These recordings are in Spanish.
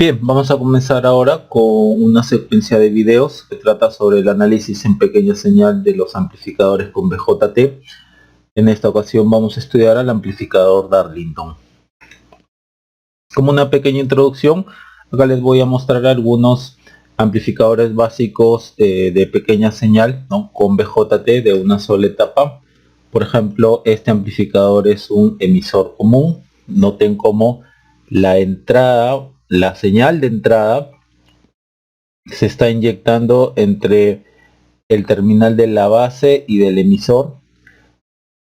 Bien, vamos a comenzar ahora con una secuencia de videos que trata sobre el análisis en pequeña señal de los amplificadores con BJT. En esta ocasión vamos a estudiar al amplificador Darlington. Como una pequeña introducción, acá les voy a mostrar algunos amplificadores básicos de pequeña señal, ¿no?, con BJT de una sola etapa. Por ejemplo, este amplificador es un emisor común. Noten cómo la señal de entrada se está inyectando entre el terminal de la base y del emisor,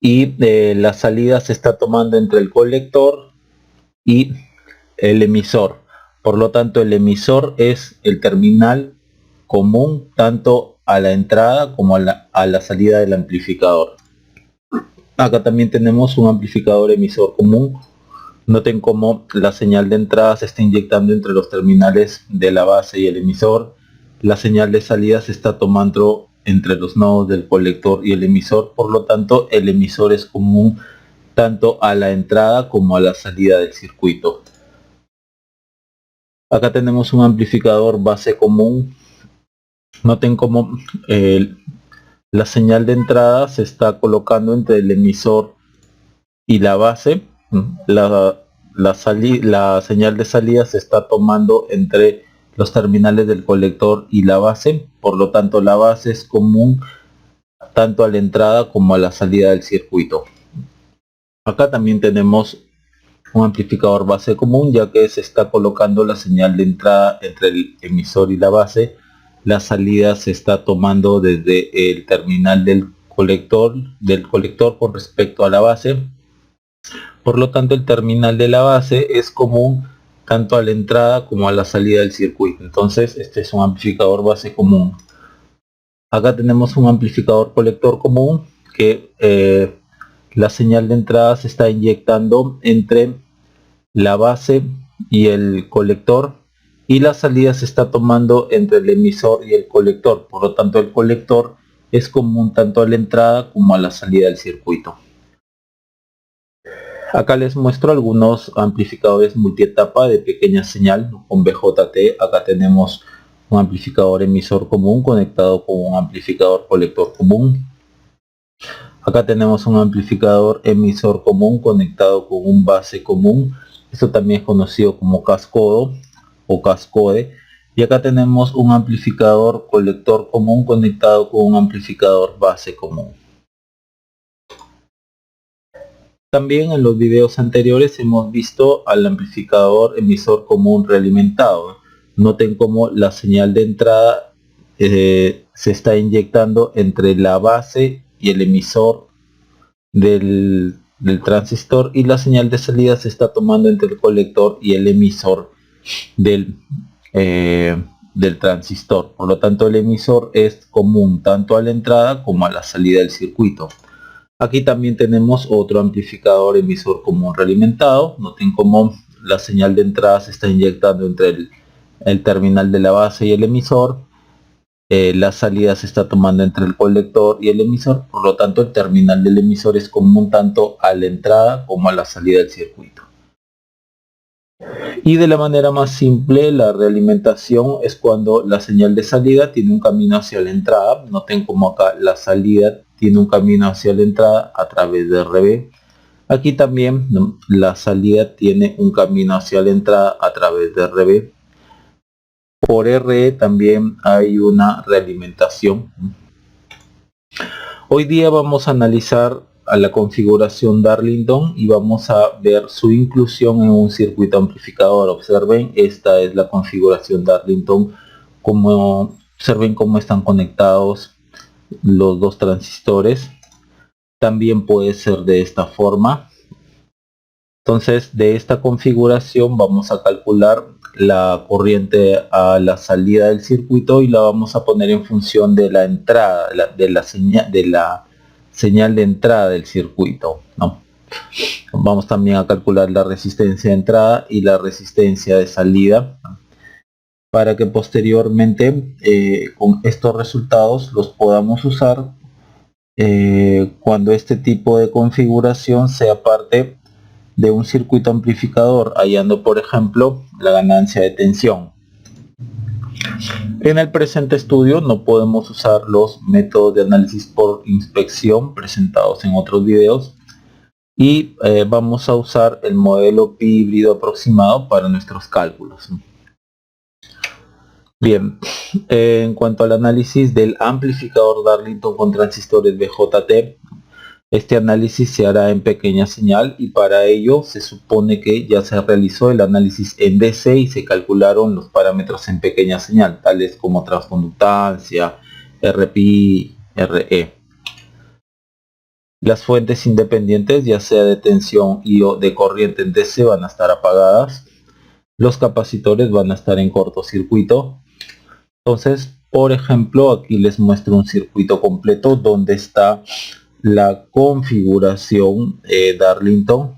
y la salida se está tomando entre el colector y el emisor. Por lo tanto, el emisor es el terminal común tanto a la entrada como a la salida del amplificador. Acá también tenemos un amplificador emisor común. Noten cómo la señal de entrada se está inyectando entre los terminales de la base y el emisor. La señal de salida se está tomando entre los nodos del colector y el emisor. Por lo tanto, el emisor es común tanto a la entrada como a la salida del circuito. Acá tenemos un amplificador base común. Noten cómo la señal de entrada se está colocando entre el emisor y la base. La señal de salida se está tomando entre los terminales del colector y la base. Por lo tanto, la base es común tanto a la entrada como a la salida del circuito. Acá también tenemos un amplificador base común, ya que se está colocando la señal de entrada entre el emisor y la base. La salida se está tomando desde el terminal del colector con respecto a la base. Por lo tanto, el terminal de la base es común tanto a la entrada como a la salida del circuito. Entonces, este es un amplificador base común. Acá tenemos un amplificador colector común que la señal de entrada se está inyectando entre la base y el colector, y la salida se está tomando entre el emisor y el colector. Por lo tanto, el colector es común tanto a la entrada como a la salida del circuito. Acá les muestro algunos amplificadores multietapa de pequeña señal con BJT. Acá tenemos un amplificador emisor común conectado con un amplificador colector común. Acá tenemos un amplificador emisor común conectado con un base común. Esto también es conocido como cascodo o cascode. Y acá tenemos un amplificador colector común conectado con un amplificador base común. También en los videos anteriores hemos visto al amplificador emisor común realimentado. Noten cómo la señal de entrada se está inyectando entre la base y el emisor del transistor, y la señal de salida se está tomando entre el colector y el emisor del transistor. Por lo tanto, el emisor es común tanto a la entrada como a la salida del circuito. Aquí también tenemos otro amplificador emisor común realimentado. Noten cómo la señal de entrada se está inyectando entre el terminal de la base y el emisor. La salida se está tomando entre el colector y el emisor. Por lo tanto, el terminal del emisor es común tanto a la entrada como a la salida del circuito. Y de la manera más simple, la realimentación es cuando la señal de salida tiene un camino hacia la entrada. Noten como acá la salida tiene un camino hacia la entrada a través de RB. Aquí también la salida tiene un camino hacia la entrada a través de RB. Por RE también hay una realimentación. Hoy día vamos a analizar a la configuración Darlington y vamos a ver su inclusión en un circuito amplificador. Observen, esta es la configuración Darlington. Observen cómo están conectados los dos transistores. También puede ser de esta forma. Entonces, de esta configuración vamos a calcular la corriente a la salida del circuito y la vamos a poner en función de la entrada, de la señal de entrada del circuito, ¿no? Vamos también a calcular la resistencia de entrada y la resistencia de salida, ¿no?, para que posteriormente con estos resultados los podamos usar cuando este tipo de configuración sea parte de un circuito amplificador, hallando por ejemplo la ganancia de tensión. En el presente estudio no podemos usar los métodos de análisis por inspección presentados en otros videos y vamos a usar el modelo pi híbrido aproximado para nuestros cálculos. Bien, en cuanto al análisis del amplificador Darlington con transistores BJT, este análisis se hará en pequeña señal y para ello se supone que ya se realizó el análisis en DC y se calcularon los parámetros en pequeña señal, tales como transconductancia, RPI, RE. Las fuentes independientes, ya sea de tensión y o de corriente en DC, van a estar apagadas. Los capacitores van a estar en cortocircuito. Entonces, por ejemplo, aquí les muestro un circuito completo donde está la configuración Darlington.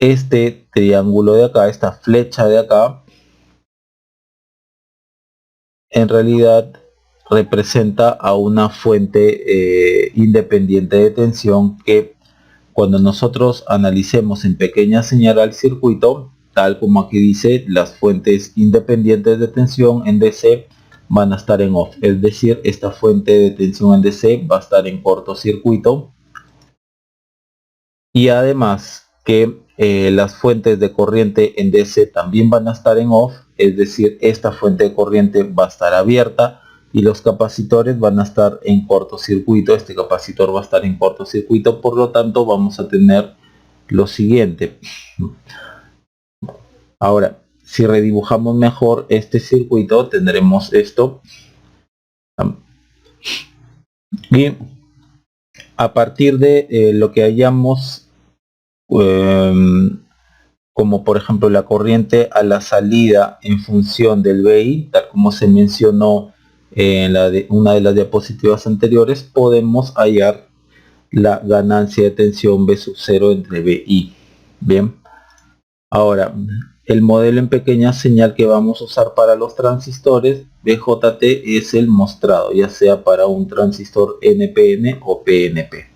Este triángulo de acá, esta flecha de acá, en realidad representa a una fuente independiente de tensión que cuando nosotros analicemos en pequeña señal al circuito, tal como aquí dice, las fuentes independientes de tensión en DC van a estar en off, es decir, esta fuente de tensión en DC va a estar en cortocircuito y además que las fuentes de corriente en DC también van a estar en off, es decir, esta fuente de corriente va a estar abierta y los capacitores van a estar en cortocircuito. Este capacitor va a estar en cortocircuito, por lo tanto vamos a tener lo siguiente. Ahora, si redibujamos mejor este circuito, tendremos esto y a partir de lo que hayamos como por ejemplo la corriente a la salida en función del BI, tal como se mencionó en una de las diapositivas anteriores, podemos hallar la ganancia de tensión B sub 0 entre BI. Bien, ahora el modelo en pequeña señal que vamos a usar para los transistores BJT es el mostrado, ya sea para un transistor NPN o PNP.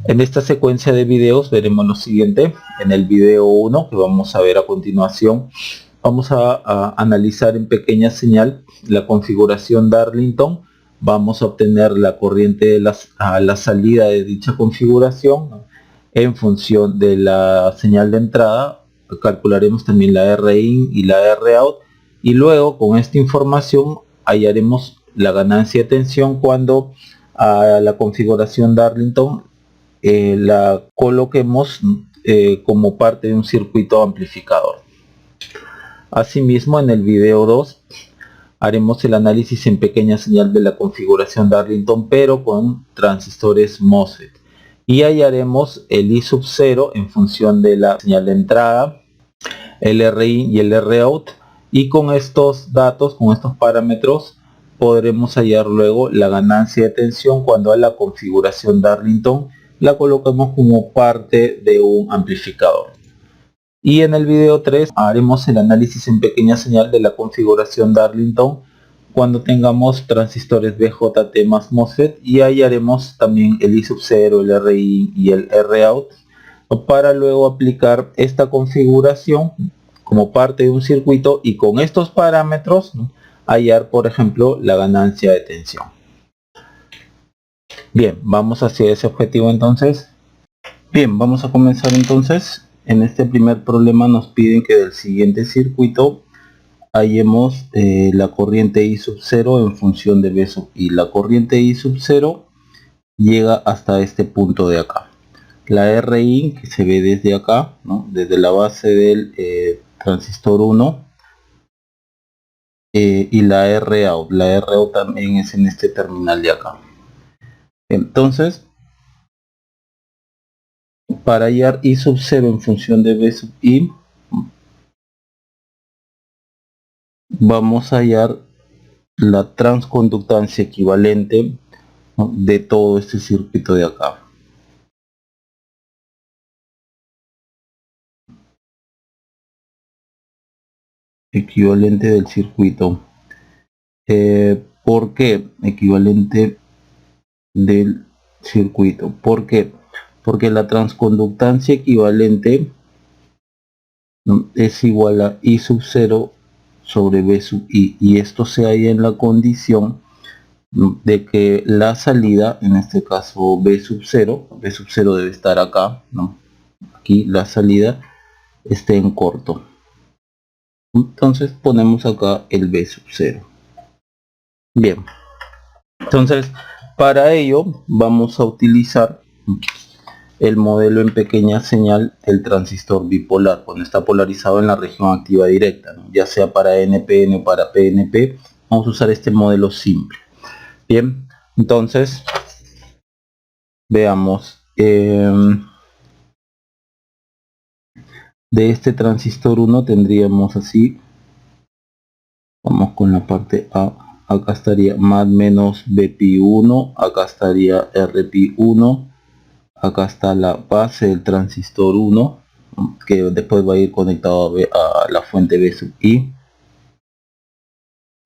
En esta secuencia de videos veremos lo siguiente. En el video 1 que vamos a ver a continuación, vamos a analizar en pequeña señal la configuración Darlington. Vamos a obtener la corriente a la salida de dicha configuración en función de la señal de entrada. Calcularemos también la RIN y la ROUT y luego con esta información hallaremos la ganancia de tensión cuando a la configuración Darlington la coloquemos como parte de un circuito amplificador. Asimismo, en el video 2 haremos el análisis en pequeña señal de la configuración Darlington, pero con transistores MOSFET, y hallaremos el I sub 0 en función de la señal de entrada, el RIN y el ROUT, y con estos datos, con estos parámetros, podremos hallar luego la ganancia de tensión cuando a la configuración Darlington la colocamos como parte de un amplificador. Y en el video 3 haremos el análisis en pequeña señal de la configuración Darlington cuando tengamos transistores BJT más MOSFET, y hallaremos también el I sub 0, el RIN y el ROUT para luego aplicar esta configuración como parte de un circuito y con estos parámetros hallar por ejemplo la ganancia de tensión. Bien, vamos hacia ese objetivo entonces. Bien, vamos a comenzar entonces. En este primer problema nos piden que del siguiente circuito hallemos la corriente I sub 0 en función de B sub I. La corriente I sub 0 llega hasta este punto de acá. La RIN, que se ve desde acá, ¿no? Desde la base del transistor 1, y la ROUT. La ROUT también es en este terminal de acá. Entonces, para hallar I sub 0 en función de B sub I, vamos a hallar la transconductancia equivalente, ¿no?, de todo este circuito de acá. Equivalente del circuito. ¿Por qué equivalente del circuito? ¿Por qué? porque la transconductancia equivalente, ¿no?, es igual a I sub 0 sobre B sub I, y esto se halla en la condición, ¿no?, de que la salida, en este caso B sub 0 debe estar acá, ¿no?, aquí la salida esté en corto. Entonces ponemos acá el B sub 0. Bien, entonces para ello vamos a utilizar el modelo en pequeña señal del transistor bipolar cuando está polarizado en la región activa directa, ¿no?, ya sea para NPN o para PNP. Vamos a usar este modelo simple. Bien, entonces veamos, de este transistor 1 tendríamos así, vamos con la parte A, acá estaría más menos BPI1, acá estaría RPI1, acá está la base del transistor 1, que después va a ir conectado a la fuente B sub I.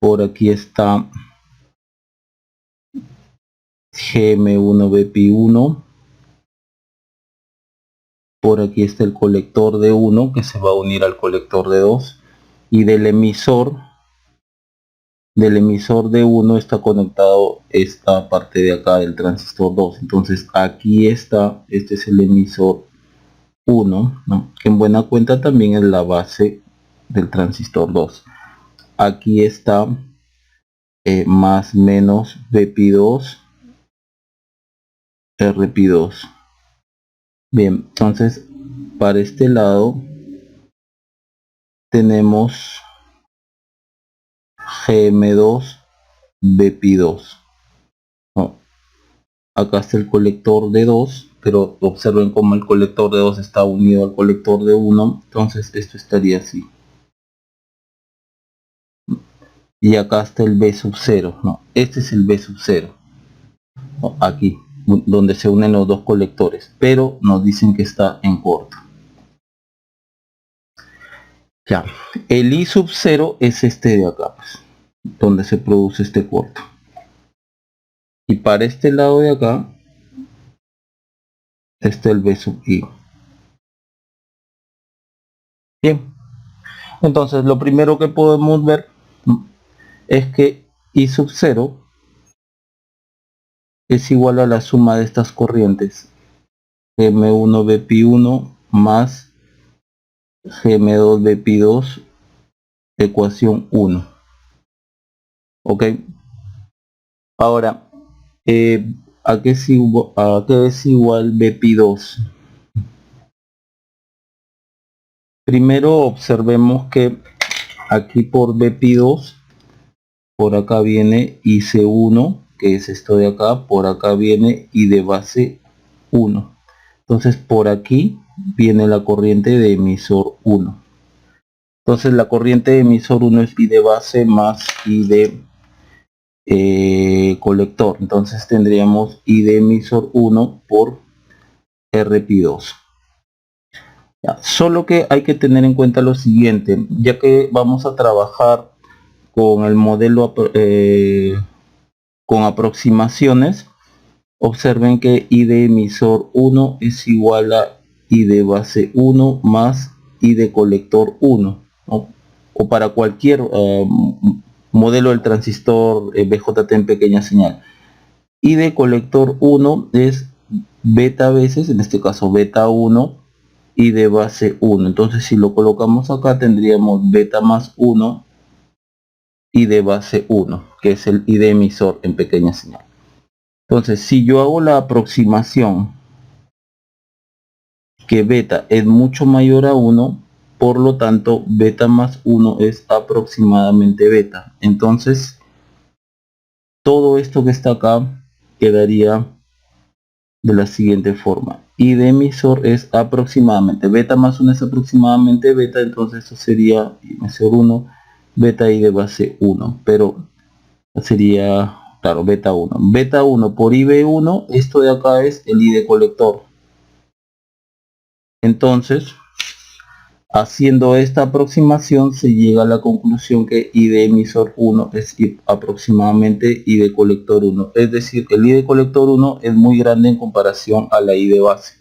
Por aquí está GM1 BPI1. Por aquí está el colector de 1 que se va a unir al colector de 2, y del emisor de 1 está conectado esta parte de acá del transistor 2. Entonces aquí está, este es el emisor 1, ¿no?, que en buena cuenta también es la base del transistor 2. Aquí está más menos BPI2, RPI2. Bien, entonces para este lado tenemos GM2 BPI2, ¿no? Acá está el colector de 2, pero observen cómo el colector de 2 está unido al colector de 1, entonces esto estaría así. Y acá está el B sub 0, ¿no? Este es el B sub 0, ¿no?, aquí, donde se unen los dos colectores, pero nos dicen que está en corto. Ya, el I sub 0 es este de acá, pues, donde se produce este corto. Y para este lado de acá está el B sub I. Bien, entonces lo primero que podemos ver es que I sub 0 es igual a la suma de estas corrientes, GM1 BPI1 más GM2 BPI2, ecuación 1. Ok, ahora ¿a qué es igual BPI2? Primero observemos que aquí por BPI2, por acá viene IC1, que es esto de acá, por acá viene I de base 1. Entonces por aquí viene la corriente de emisor 1. Entonces la corriente de emisor 1 es I de base más I de colector. Entonces tendríamos I de emisor 1 por RPI2. Ya, solo que hay que tener en cuenta lo siguiente, ya que vamos a trabajar con el modelo con aproximaciones. Observen que I de emisor 1 es igual a I de base 1 más I de colector 1, ¿no?, o para cualquier modelo del transistor BJT en pequeña señal. I de colector 1 es beta veces, en este caso beta 1, I de base 1. Entonces si lo colocamos acá tendríamos beta más 1 I de base 1, que es el I de emisor en pequeña señal. Entonces si yo hago la aproximación que beta es mucho mayor a 1, por lo tanto beta más 1 es aproximadamente beta. Entonces todo esto que está acá quedaría de la siguiente forma: I de emisor es aproximadamente beta más 1 es aproximadamente beta, entonces eso sería emisor 1 beta I de base 1, pero sería, claro, beta 1 por IB1, esto de acá es el I de colector. Entonces haciendo esta aproximación se llega a la conclusión que I de emisor 1 es aproximadamente I de colector 1, es decir, el I de colector 1 es muy grande en comparación a la I de base.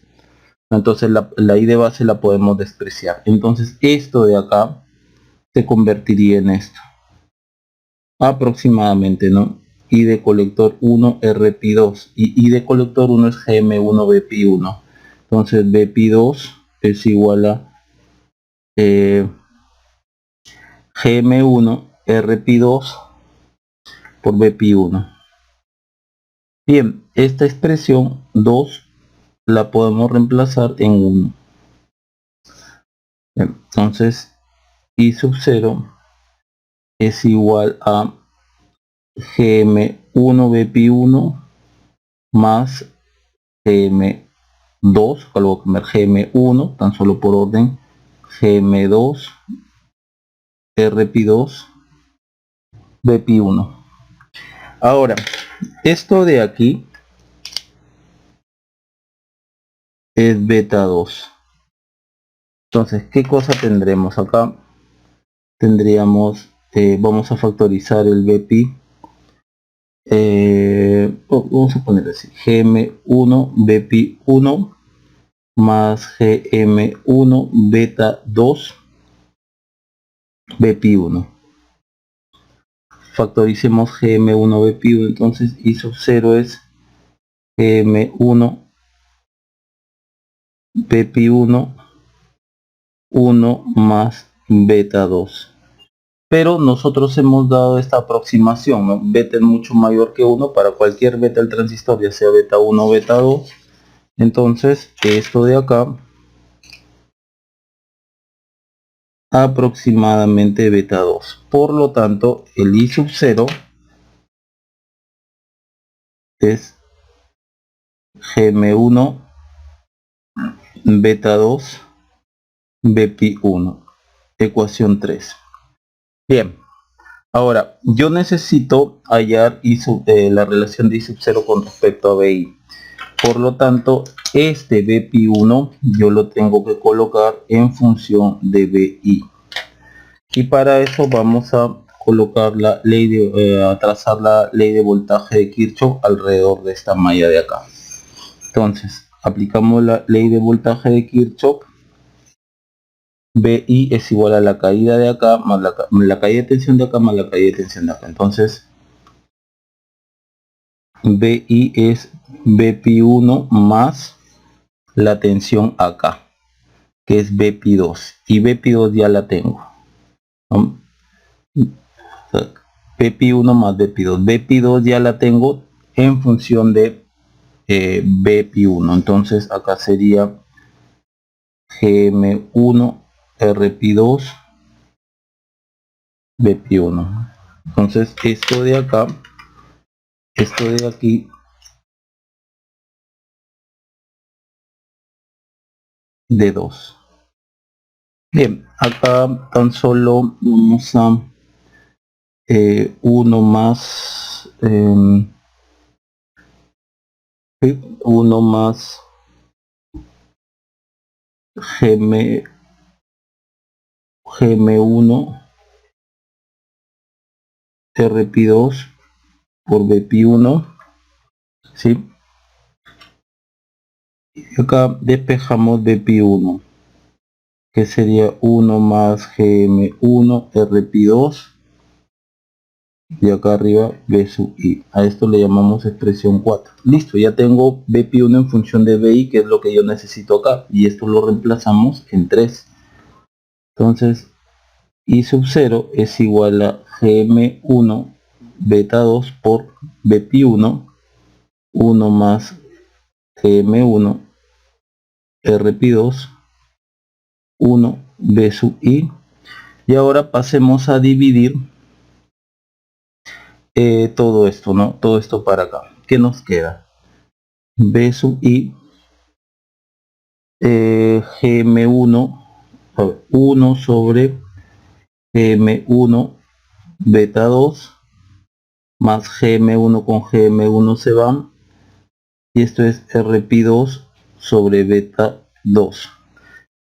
Entonces la I de base la podemos despreciar. Entonces esto de acá se convertiría en esto. Aproximadamente, ¿no? I de colector 1 RPI2 y I de colector 1 es GM1 BPI1. Entonces BPI2 es igual a GM1 RPI2 por BPI1. Bien, esta expresión 2 la podemos reemplazar en 1. Entonces I sub 0 es igual a GM1 BPI1 más GM2, voy a poner GM1 tan solo por orden, GM2 RPI2 BPI1. Ahora esto de aquí es beta 2. Entonces, ¿qué cosa tendremos acá? Tendríamos, vamos a factorizar el BPI. Vamos a poner así, GM1 BPI1 más GM1 beta 2 BPI1. Factoricemos GM1 BPI1, entonces I sub 0 es GM1 BPI1 1 más beta 2. Pero nosotros hemos dado esta aproximación, ¿no? Beta es mucho mayor que 1 para cualquier beta del transistor, ya sea beta 1 o beta 2. Entonces esto de acá aproximadamente beta 2. Por lo tanto el I sub 0 es GM1 beta 2 BPI1, ecuación 3. Bien, ahora yo necesito hallar la relación de I sub 0 con respecto a BI. Por lo tanto, este BPI1 yo lo tengo que colocar en función de BI. Y para eso vamos a colocar la ley de, a trazar la ley de voltaje de Kirchhoff alrededor de esta malla de acá. Entonces, aplicamos la ley de voltaje de Kirchhoff. BI es igual a la caída de acá más la caída de tensión de acá más la caída de tensión de acá. Entonces, BI es BPI1 más la tensión acá, que es BPI2. Y BPI2 ya la tengo, ¿no? BPI1 más BPI2. BPI2 ya la tengo en función de BPI1. Entonces acá sería GM1 RPI2 BPI1. Entonces esto de acá, esto de aquí de 2. Bien, acá tan solo vamos a 1 más 1 más GM1 RPI2 por BPI1, ¿sí? Y acá despejamos BPI1, que sería 1 más GM1 RPI2 y acá arriba B sub I. A esto le llamamos expresión 4. Listo, ya tengo BPI1 en función de BI, que es lo que yo necesito acá, y esto lo reemplazamos en 3. Entonces I sub 0 es igual a GM1 beta 2 por BPI1, 1 más GM1 RPI2, 1 B sub I. Y ahora pasemos a dividir todo esto, ¿no? Todo esto para acá. ¿Qué nos queda? B sub I GM1 1 sobre GM1 beta 2 más GM1 con GM1 se van, y esto es RPI2 sobre beta 2.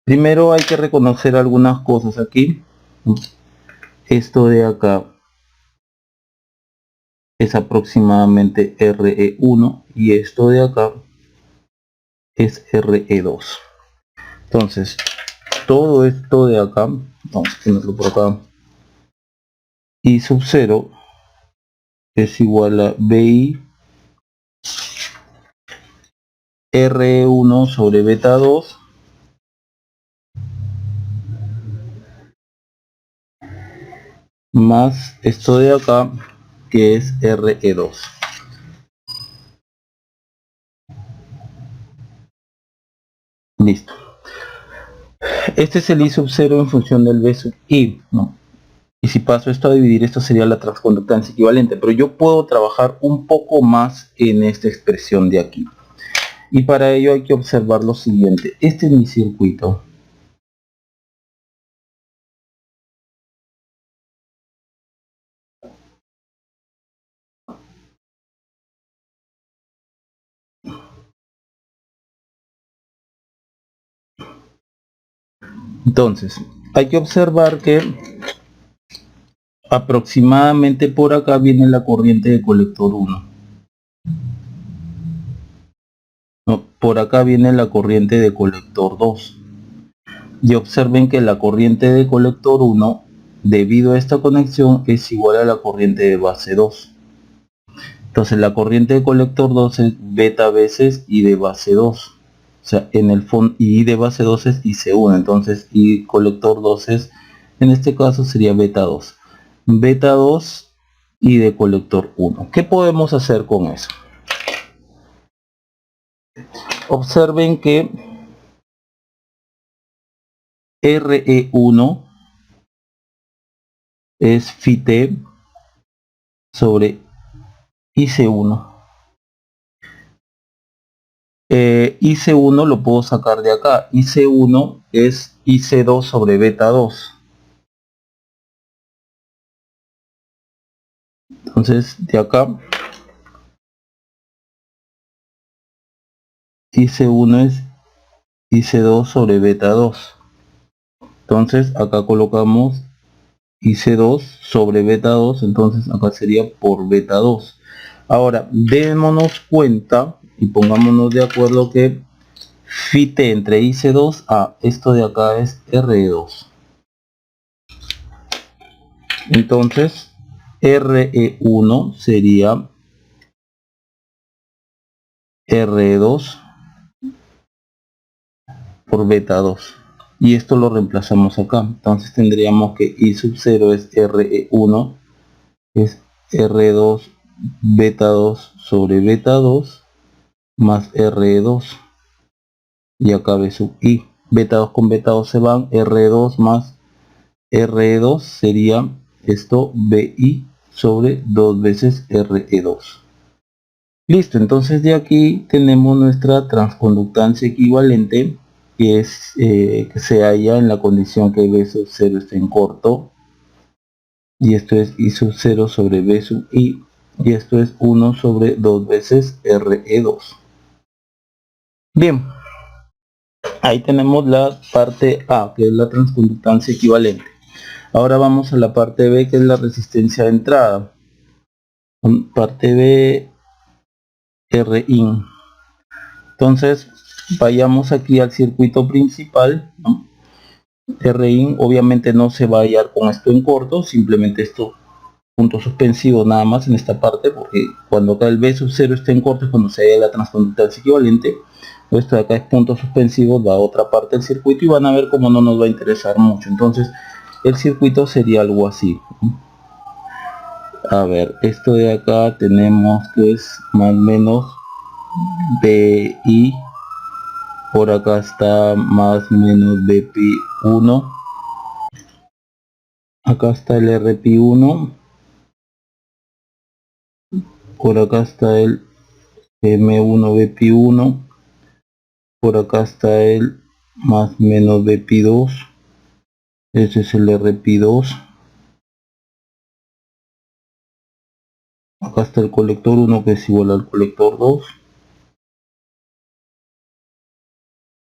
Primero hay que reconocer algunas cosas aquí. Esto de acá es aproximadamente RE1 y esto de acá es RE2. Entonces, todo esto de acá, vamos a ponerlo por acá, I sub 0 es igual a BI R1 sobre beta 2 más esto de acá, que es RE2. Listo. Este es el I sub 0 en función del B sub I, ¿no? Y si paso esto a dividir, esto sería la transconductancia equivalente, pero yo puedo trabajar un poco más en esta expresión de aquí. Y para ello hay que observar lo siguiente. Este es mi circuito. Entonces, hay que observar que aproximadamente por acá viene la corriente de colector 1. No, por acá viene la corriente de colector 2. Y observen que la corriente de colector 1, debido a esta conexión, es igual a la corriente de base 2. Entonces la corriente de colector 2 es beta veces I de base 2. O sea, en el fondo I de base 2 es IC1. Entonces I colector 2 es, en este caso sería beta 2. Beta 2 I de colector 1. ¿Qué podemos hacer con eso? Observen que RE1 es Φt sobre IC1. IC1 lo puedo sacar de acá. IC1 es IC2 sobre beta 2. Entonces de acá IC1 es IC2 sobre beta 2. Entonces acá colocamos IC2 sobre beta 2. Entonces acá sería por beta 2. Ahora démonos cuenta y pongámonos de acuerdo que Φt entre IC2 a esto de acá es RE2. Entonces RE1 sería RE2 por beta 2. Y esto lo reemplazamos acá. Entonces tendríamos que I sub 0 es RE1, es R2 beta 2 sobre beta 2 más RE2. Y acá B sub I. Beta 2 con beta 2 se van. R2 más RE2 sería esto BI sobre 2 veces RE2. Listo, entonces de aquí tenemos nuestra transconductancia equivalente, que es que se halla en la condición que B sub 0 está en corto, y esto es I sub 0 sobre B sub I, y esto es 1 sobre 2 veces RE2. Bien, ahí tenemos la parte A, que es la transconductancia equivalente. Ahora vamos a la parte B, que es la resistencia de entrada. Parte B, Rin. Entonces vayamos aquí al circuito principal, ¿no? Rin obviamente no se va a hallar con esto en corto, simplemente esto punto suspensivo nada más en esta parte, porque cuando acá el B sub 0 está en corto es cuando se halla la transconductancia equivalente. Esto de acá es punto suspensivo, va a otra parte del circuito y van a ver cómo no nos va a interesar mucho. Entonces el circuito sería algo así. A ver, esto de acá tenemos que es más o menos BI. Por acá está más o menos BP1. Acá está el RP1. Por acá está el M1 BP1. Por acá está el más o menos BP2. Ese es el RP2. Acá está el colector 1, que es igual al colector 2.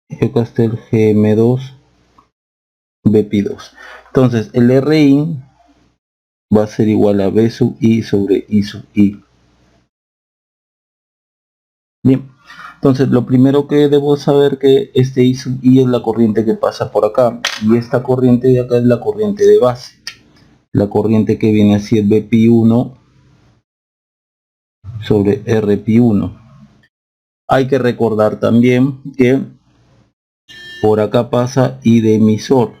Y acá está el GM2 BP2. Entonces el RIN va a ser igual a B sub I sobre I sub I. Bien, Entonces lo primero que debo saber que este I sub I es la corriente que pasa por acá, y esta corriente de acá es la corriente de base. La corriente que viene así es Bpi1 sobre Rpi1. Hay que recordar también que por acá pasa I de emisor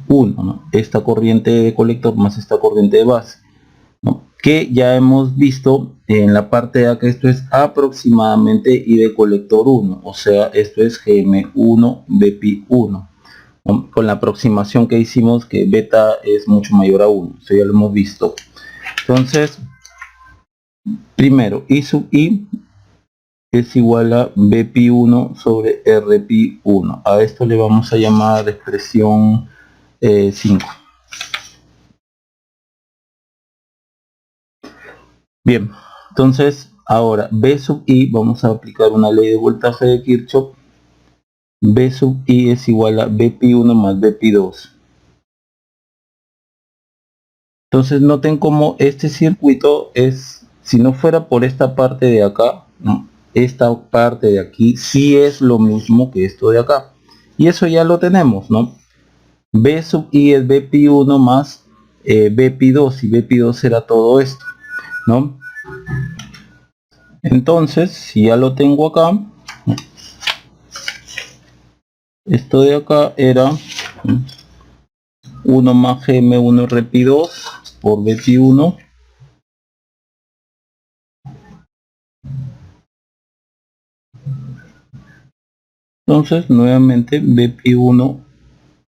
1, ¿no? Esta corriente de colector más esta corriente de base, ¿no? Que ya hemos visto en la parte de acá, esto es aproximadamente I de colector 1, o sea, esto es Gm1 Bpi1, ¿no? Con la aproximación que hicimos que beta es mucho mayor a 1, eso ya lo hemos visto. Entonces, primero, I sub I es igual a Bpi1 sobre Rpi1. A esto le vamos a llamar expresión 5. Bien, entonces ahora B sub I, vamos a aplicar una ley de voltaje de Kirchhoff. B sub I es igual a Bpi1 más Bpi2. Entonces noten cómo este circuito es, si no fuera por esta parte de acá, ¿no? Esta parte de aquí sí es lo mismo que esto de acá. Y eso ya lo tenemos, ¿no? B sub I es Bpi1 más Bpi2, y Bpi2 será todo esto, ¿no? Entonces, si ya lo tengo acá, esto de acá era 1 más Gm1 Rpi2 por Bpi1 entonces nuevamente Bpi1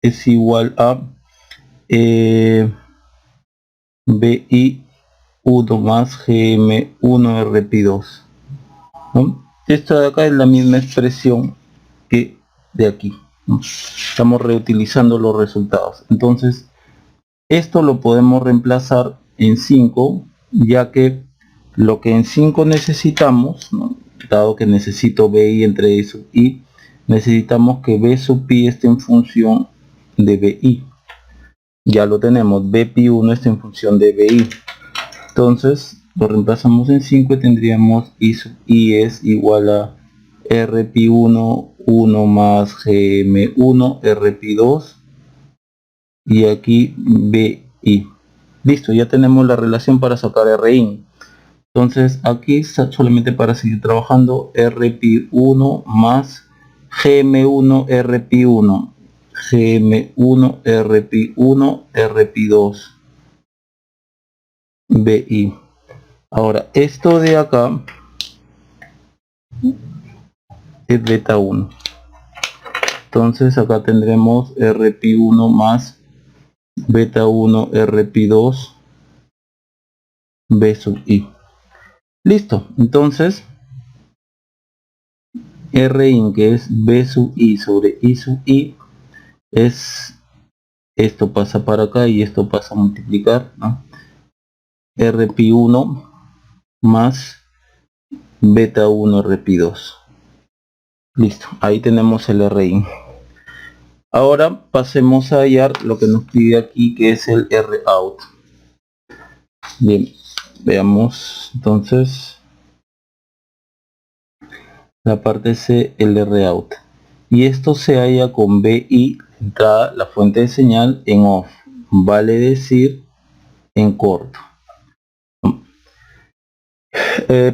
es igual a Bi1 más Gm1 Rpi2, ¿no? Esto de acá es la misma expresión que de aquí, ¿no? Estamos reutilizando los resultados. Entonces esto lo podemos reemplazar en 5, ya que lo que en 5 necesitamos, ¿no? Dado que necesito Bi entre I sub I, necesitamos que B sub I esté en función de Bi. Ya lo tenemos, Bpi1 está en función de Bi. Entonces lo reemplazamos en 5 y tendríamos I sub I es igual a Rpi1 1 más Gm1 Rpi2 y aquí Bi. Listo, ya tenemos la relación para sacar Rin. Entonces aquí solamente para seguir trabajando, Rpi1 más Gm1 Rpi1, Gm1 Rpi1 Rpi2 Bi. Ahora esto de acá es beta 1. Entonces acá tendremos Rpi1 más beta 1 Rpi2 B sub I. Listo, entonces Rin, que es B sub I sobre I sub I, es esto pasa para acá y esto pasa a multiplicar, ¿no? Rpi1 más beta 1 Rpi2. Listo, ahí tenemos el Rin. Ahora pasemos a hallar lo que nos pide aquí, que es el Rout. Bien, veamos entonces la parte C, el Rout. Y esto se halla con Bi, entrada, la fuente de señal, en off, vale decir en corto.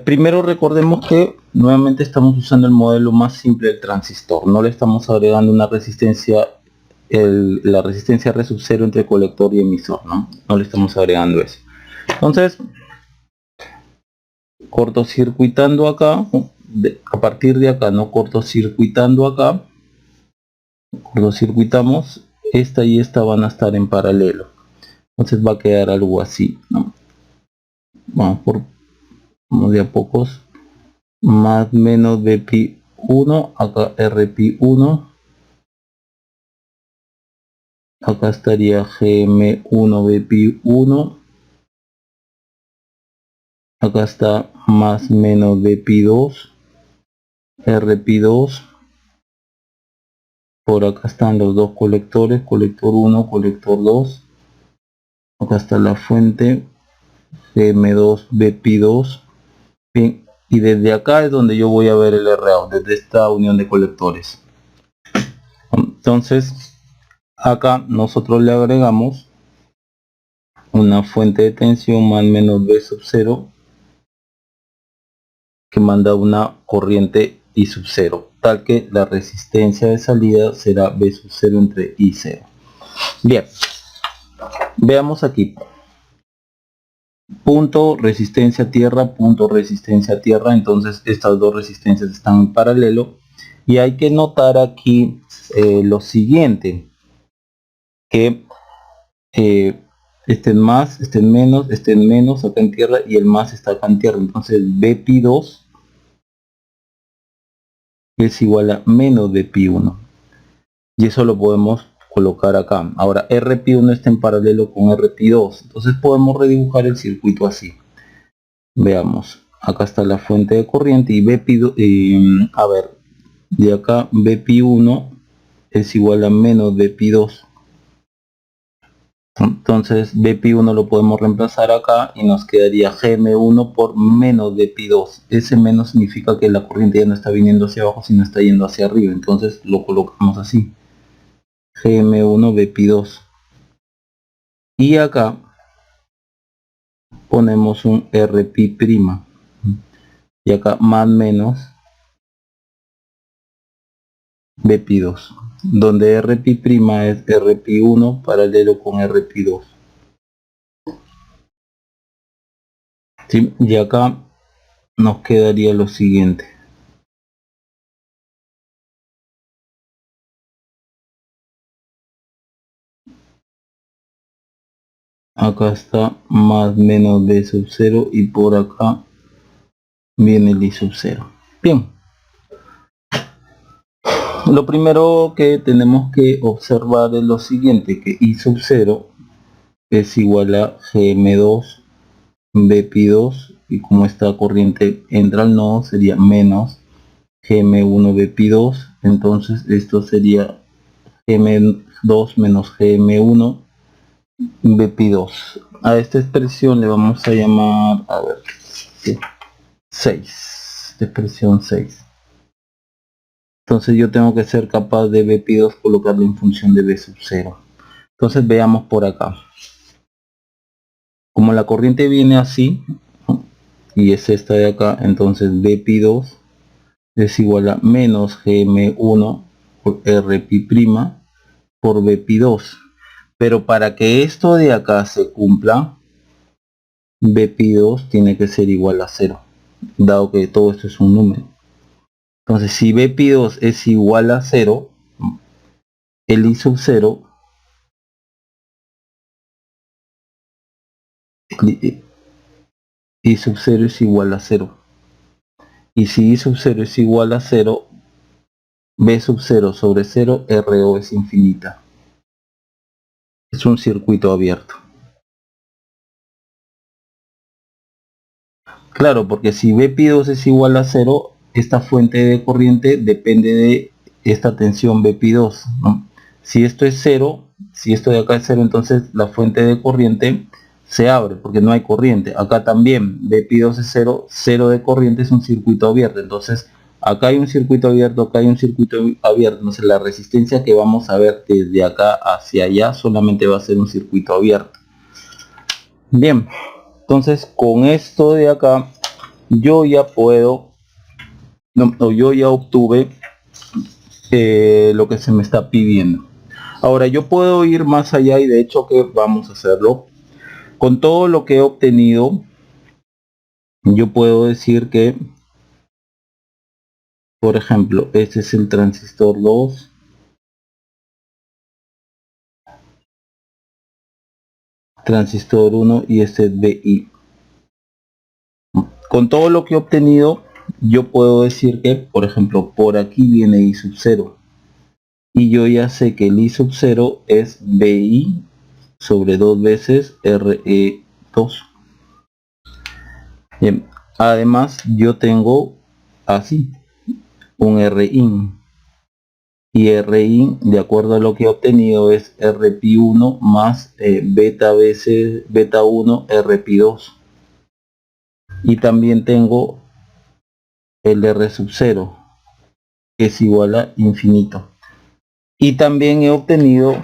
Primero recordemos que nuevamente estamos usando el modelo más simple del transistor, no le estamos agregando una resistencia, la resistencia R sub 0 entre colector y emisor, no le estamos agregando eso. Entonces, cortocircuitando acá, a partir de acá, no cortocircuitando acá, cortocircuitamos, esta y esta van a estar en paralelo. Entonces va a quedar algo así, ¿no? Vamos de a pocos, más menos Bpi1, acá Rpi1, acá estaría Gm1 Bpi1, acá está más menos Bpi2, Rpi2, por acá están los dos colectores, colector 1, colector 2, acá está la fuente, Gm2 Bpi2. Bien, y desde acá es donde yo voy a ver el RAO, desde esta unión de colectores. Entonces acá nosotros le agregamos una fuente de tensión más menos V sub 0 que manda una corriente I sub 0, tal que la resistencia de salida será V sub 0 entre I 0. Bien, veamos aquí. Punto resistencia tierra, punto resistencia tierra. Entonces estas dos resistencias están en paralelo. Y hay que notar aquí lo siguiente. Que estén más, estén menos acá en tierra y el más está acá en tierra. Entonces Bpi2 es igual a menos Bpi1. Y eso lo podemos colocar acá. Ahora Rpi1 está en paralelo con Rpi2. Entonces podemos redibujar el circuito así. Veamos. Acá está la fuente de corriente y Bpi2, a ver, de acá Bpi1 es igual a menos Bpi2. Entonces Bpi1 lo podemos reemplazar acá y nos quedaría Gm1 por menos Bpi2. Ese menos significa que la corriente ya no está viniendo hacia abajo, sino está yendo hacia arriba. Entonces lo colocamos así. Gm1 Bpi2. Y acá ponemos un Rpi'. Y acá más menos Bpi2. Donde Rpi' es Rpi1 paralelo con Rpi2. ¿Sí? Y acá nos quedaría lo siguiente. Acá está más menos B sub 0 y por acá viene el I sub 0. Bien. Lo primero que tenemos que observar es lo siguiente, que I sub 0 es igual a Gm2 Bpi2 y como esta corriente entra al nodo sería menos Gm1 Bpi2. Entonces esto sería Gm2 menos Gm1 Bpi2. A esta expresión le vamos a llamar, a ver, 6, expresión 6. Entonces yo tengo que ser capaz de Bpi2 colocarlo en función de B sub 0. Entonces veamos por acá. Como la corriente viene así, y es esta de acá, entonces Bpi2 es igual a menos Gm1 por Rpi' por Bpi2. Pero para que esto de acá se cumpla, Bpi2 tiene que ser igual a 0, dado que todo esto es un número. Entonces si Bpi2 es igual a 0, el I sub 0 I sub 0 es igual a 0. Y si I sub 0 es igual a 0, B sub 0 sobre 0, RO es infinita. Es un circuito abierto. Claro, porque si Bpi2 es igual a 0, esta fuente de corriente depende de esta tensión Bpi2, ¿no? Si esto es 0, si esto de acá es 0, entonces la fuente de corriente se abre porque no hay corriente. Acá también Bpi2 es 0, 0 de corriente, es un circuito abierto. Entonces acá hay un circuito abierto, acá hay un circuito abierto. Entonces la resistencia que vamos a ver desde acá hacia allá solamente va a ser un circuito abierto. Bien, entonces con esto de acá yo ya puedo, yo ya obtuve lo que se me está pidiendo. Ahora yo puedo ir más allá y de hecho que vamos a hacerlo. Con todo lo que he obtenido, yo puedo decir que, por ejemplo, este es el transistor 2, transistor 1 y este es BI. Con todo lo que he obtenido, yo puedo decir que, por ejemplo, por aquí viene I sub 0. Y yo ya sé que el I sub 0 es BI sobre 2 veces RE2. Bien. Además yo tengo así un Rin, y Rin de acuerdo a lo que he obtenido es Rpi1 más beta veces beta 1 Rpi2. Y también tengo el R sub 0, que es igual a infinito. Y también he obtenido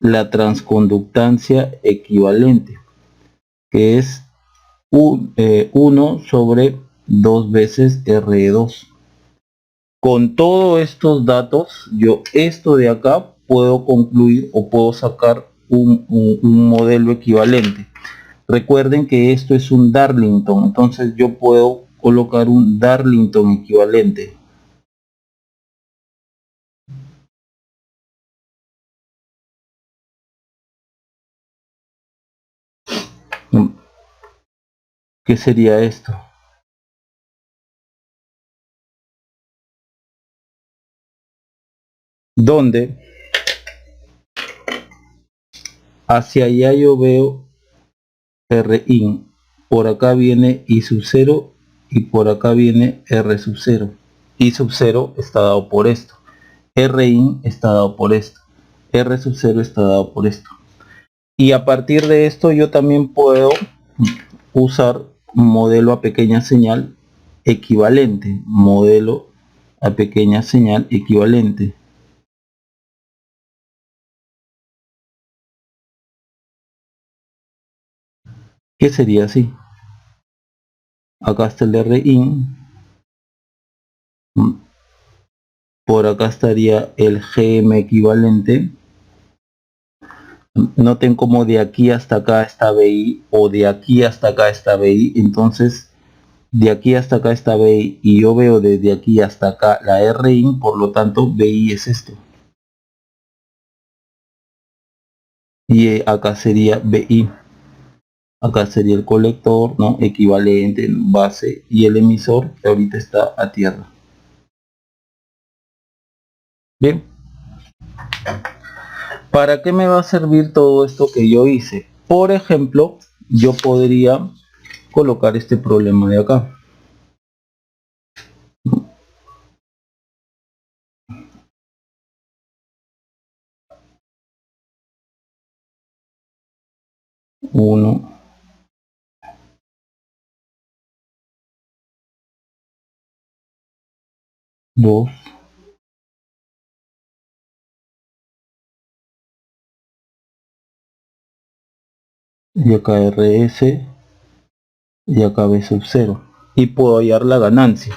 la transconductancia equivalente, que es 1 sobre 2 veces R2. Con todos estos datos, yo esto de acá puedo concluir o puedo sacar un modelo equivalente. Recuerden que esto es un Darlington, entonces yo puedo colocar un Darlington equivalente. ¿Qué sería esto? Donde hacia allá yo veo Rin, por acá viene I sub 0 y por acá viene R sub 0. I sub 0 está dado por esto, Rin está dado por esto, R sub 0 está dado por esto. Y a partir de esto yo también puedo usar un modelo a pequeña señal equivalente, modelo a pequeña señal equivalente. ¿Qué sería así? Acá está el Rin, por acá estaría el GM equivalente. Noten como de aquí hasta acá está BI o de aquí hasta acá está BI, entonces de aquí hasta acá está BI y yo veo desde aquí hasta acá la RIN, por lo tanto BI es esto. Y acá sería BI. Acá sería el colector, ¿no? Equivalente, base, y el emisor que ahorita está a tierra. Bien. ¿Para qué me va a servir todo esto que yo hice? Por ejemplo, yo podría colocar este problema de acá. Uno, dos, y acá RS y acá B sub 0 y puedo hallar la ganancia,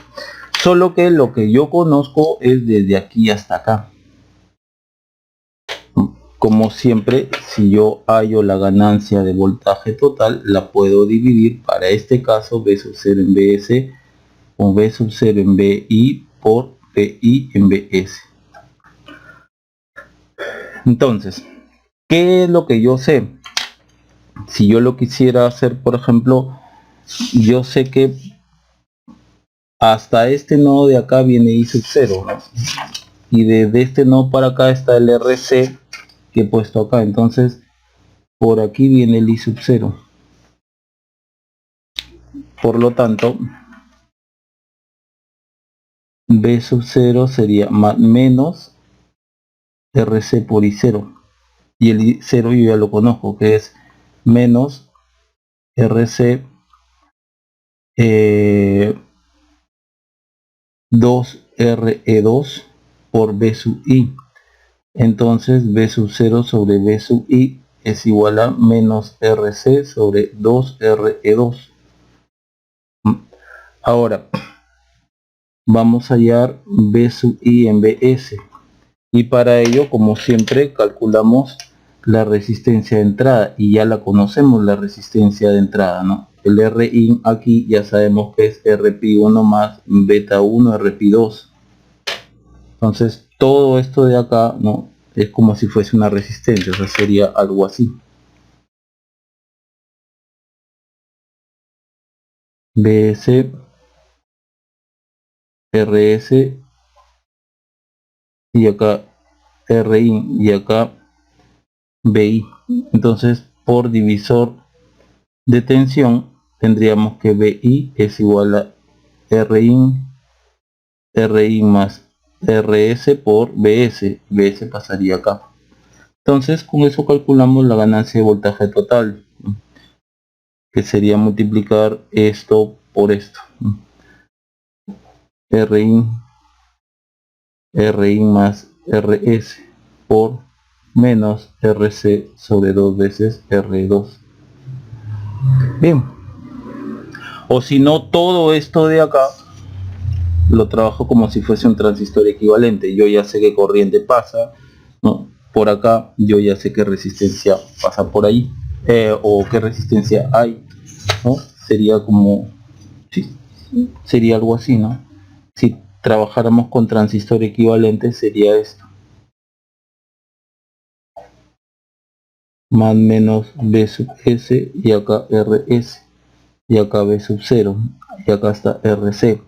solo que lo que yo conozco es desde aquí hasta acá. Como siempre, si yo hallo la ganancia de voltaje total, la puedo dividir, para este caso B sub 0 en BS o B sub 0 en BI por BI en BS. Entonces, ¿qué es lo que yo sé? Si yo lo quisiera hacer, por ejemplo, yo sé que hasta este nodo de acá viene I sub 0, ¿no? Y desde este nodo para acá está el RC que he puesto acá, entonces por aquí viene el I sub 0. Por lo tanto, B sub 0 sería menos RC por I0. Y el I0 yo ya lo conozco, que es menos RC 2RE2 por B sub I. Entonces B sub 0 sobre B sub I es igual a menos RC sobre 2RE2. Ahora vamos a hallar B sub I en BS. Y para ello, como siempre, calculamos la resistencia de entrada. Y ya la conocemos, la resistencia de entrada, ¿no? El Rin aquí ya sabemos que es Rp1 más beta 1 Rp2. Entonces todo esto de acá, ¿no? Es como si fuese una resistencia, o sea, sería algo así. BS, RS, y acá Rin, y acá BI. Entonces por divisor de tensión tendríamos que BI es igual a Rin más RS por BS. BS pasaría acá. Entonces con eso calculamos la ganancia de voltaje total, que sería multiplicar esto por esto. Rin más Rs por menos Rc sobre 2 veces R2. Bien. O si no, todo esto de acá lo trabajo como si fuese un transistor equivalente. Yo ya sé qué corriente pasa, ¿no? Por acá yo ya sé qué resistencia pasa por ahí, o qué resistencia hay, ¿no? Sería como, sí, sería algo así, ¿no? Si trabajáramos con transistor equivalente sería esto. Más menos B sub S y acá RS y acá B sub 0 y acá está RC.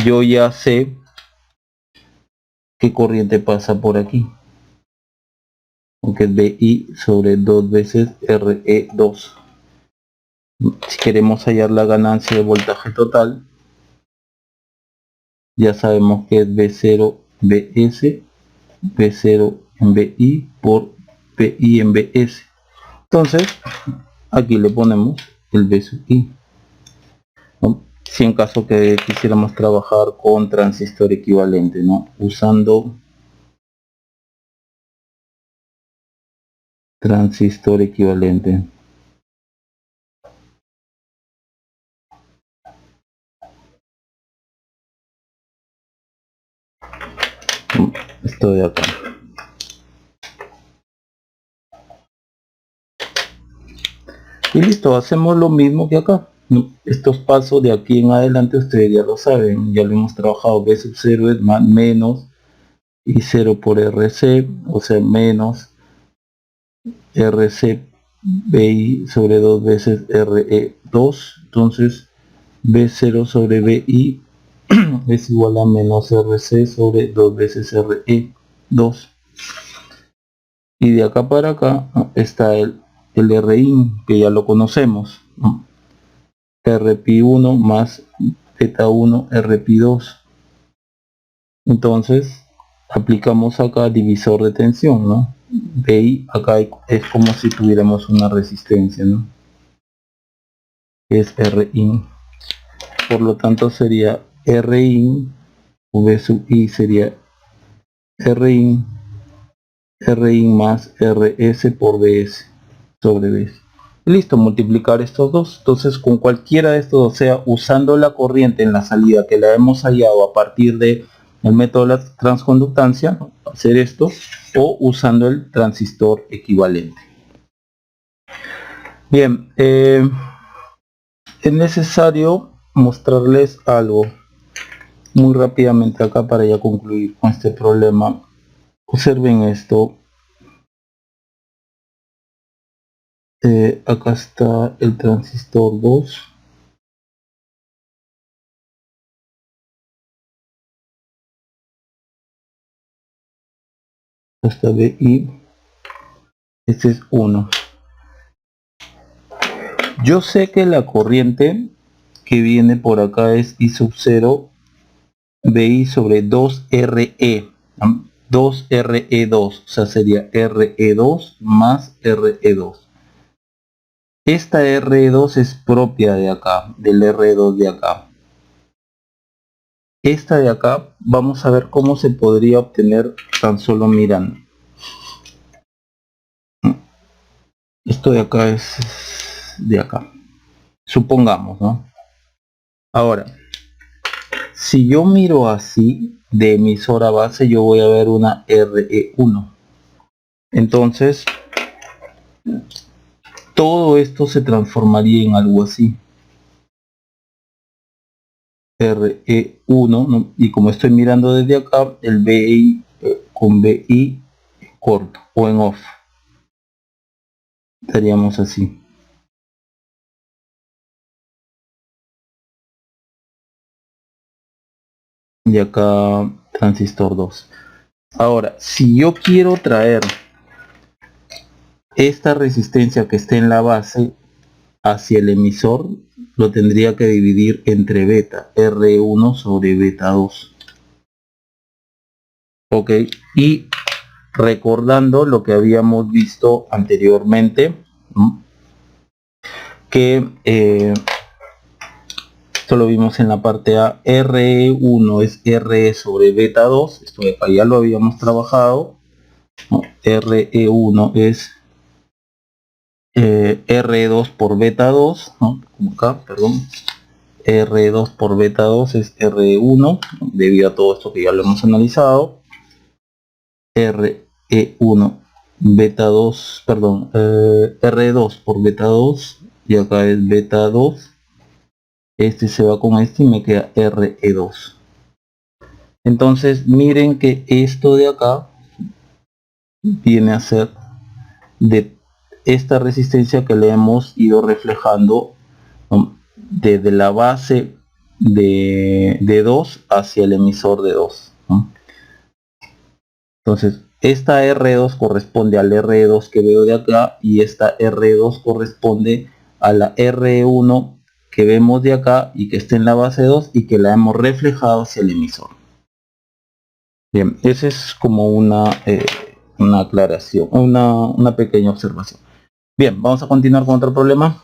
Yo ya sé qué corriente pasa por aquí, aunque es BI sobre 2 veces RE2. Si queremos hallar la ganancia de voltaje total, ya sabemos que es B0 BS, B0 en BI por PI en BS. Entonces, aquí le ponemos el B sub I, ¿no? Si en caso que quisiéramos trabajar con transistor equivalente, ¿no? Usando transistor equivalente. Esto de acá. Y listo, hacemos lo mismo que acá. Estos pasos de aquí en adelante ustedes ya lo saben, ya lo hemos trabajado. B sub 0 es más menos y 0 por RC, o sea menos RC BI sobre 2 veces RE2. Entonces B0 sobre BI es igual a menos RC sobre 2 veces RE2. Y de acá para acá está el Rin, que ya lo conocemos, ¿no? RPI1 más beta 1 RPI2. Entonces aplicamos acá divisor de tensión, ¿no? BI acá es como si tuviéramos una resistencia, ¿no? Es Rin. Por lo tanto sería Rin, V sub I sería Rin más RS por BS sobre BS. Listo, multiplicar estos dos. Entonces con cualquiera de estos, o sea, usando la corriente en la salida que la hemos hallado a partir de el método de la transconductancia, hacer esto, o usando el transistor equivalente. Bien, es necesario mostrarles algo muy rápidamente acá para ya concluir con este problema. Observen esto. Acá está el transistor 2. Hasta BI. Este es 1. Yo sé que la corriente que viene por acá es I sub 0 BI sobre 2RE. 2RE2. O sea, sería RE2 más RE2. Esta RE2 es propia de acá, del RE2 de acá. Esta de acá, vamos a ver cómo se podría obtener tan solo mirando. Esto de acá es de acá. Supongamos, ¿no? Ahora, si yo miro así, de emisor a base, yo voy a ver una RE1. Entonces, todo esto se transformaría en algo así. RE1, ¿no? Y como estoy mirando desde acá, el BI con BI corto o en off. Estaríamos así. Y acá transistor 2. Ahora, si yo quiero traer esta resistencia que esté en la base hacia el emisor, lo tendría que dividir entre beta, R1 sobre beta 2. Ok, y recordando lo que habíamos visto anteriormente, ¿no? Que Esto lo vimos en la parte A. RE1 es RE sobre beta 2. Esto de acá ya lo habíamos trabajado, ¿no? RE1 es R2 por beta 2, ¿no? Como acá, perdón. R2 por beta 2 es R1, debido a todo esto que ya lo hemos analizado. RE1 beta 2, perdón, R2 por beta 2, y acá es beta 2. Este se va con este y me queda RE2. Entonces miren que esto de acá viene a ser de esta resistencia que le hemos ido reflejando, ¿no?, desde la base de 2 hacia el emisor de 2, ¿no? Entonces esta R2 corresponde al R2 que veo de acá, y esta R2 corresponde a la R1 que vemos de acá y que está en la base 2 y que la hemos reflejado hacia el emisor. Bien, esa es como una aclaración, una pequeña observación. Bien, vamos a continuar con otro problema.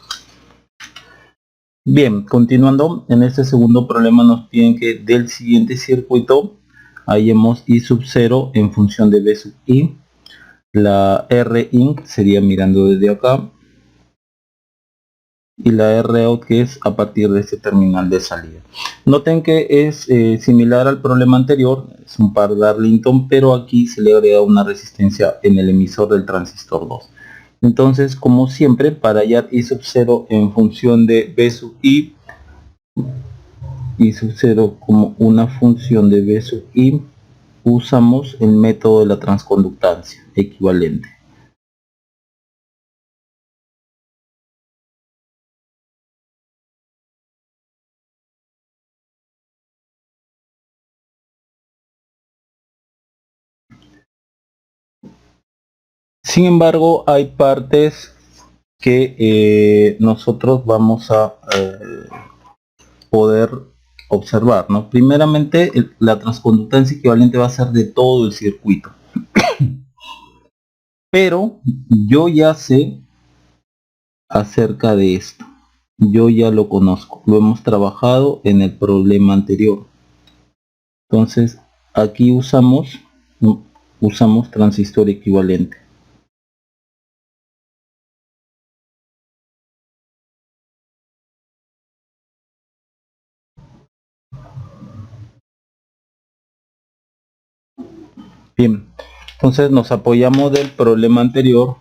Bien, continuando, en este segundo problema nos piden que del siguiente circuito hallemos I sub 0 en función de B sub I. La R in sería mirando desde acá, y la R out que es a partir de este terminal de salida. Noten que es similar al problema anterior, es un par Darlington, pero aquí se le agrega una resistencia en el emisor del transistor 2. Entonces, como siempre, para hallar I sub 0 en función de B sub I sub 0 como una función de B sub I, usamos el método de la transconductancia equivalente. Sin embargo, hay partes que nosotros vamos a poder observar, ¿no? Primeramente, la transconductancia equivalente va a ser de todo el circuito. Pero yo ya sé acerca de esto. Yo ya lo conozco. Lo hemos trabajado en el problema anterior. Entonces, aquí usamos transistor equivalente. Bien, entonces nos apoyamos del problema anterior.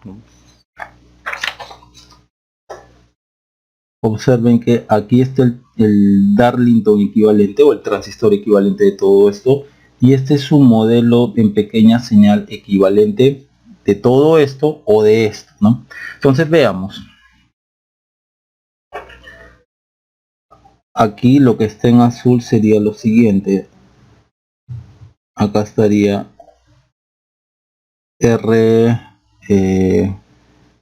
Observen que aquí está el Darlington equivalente o el transistor equivalente de todo esto, y este es un modelo en pequeña señal equivalente de todo esto o de esto, ¿no? Entonces veamos. Aquí lo que está en azul sería lo siguiente. Acá estaría R,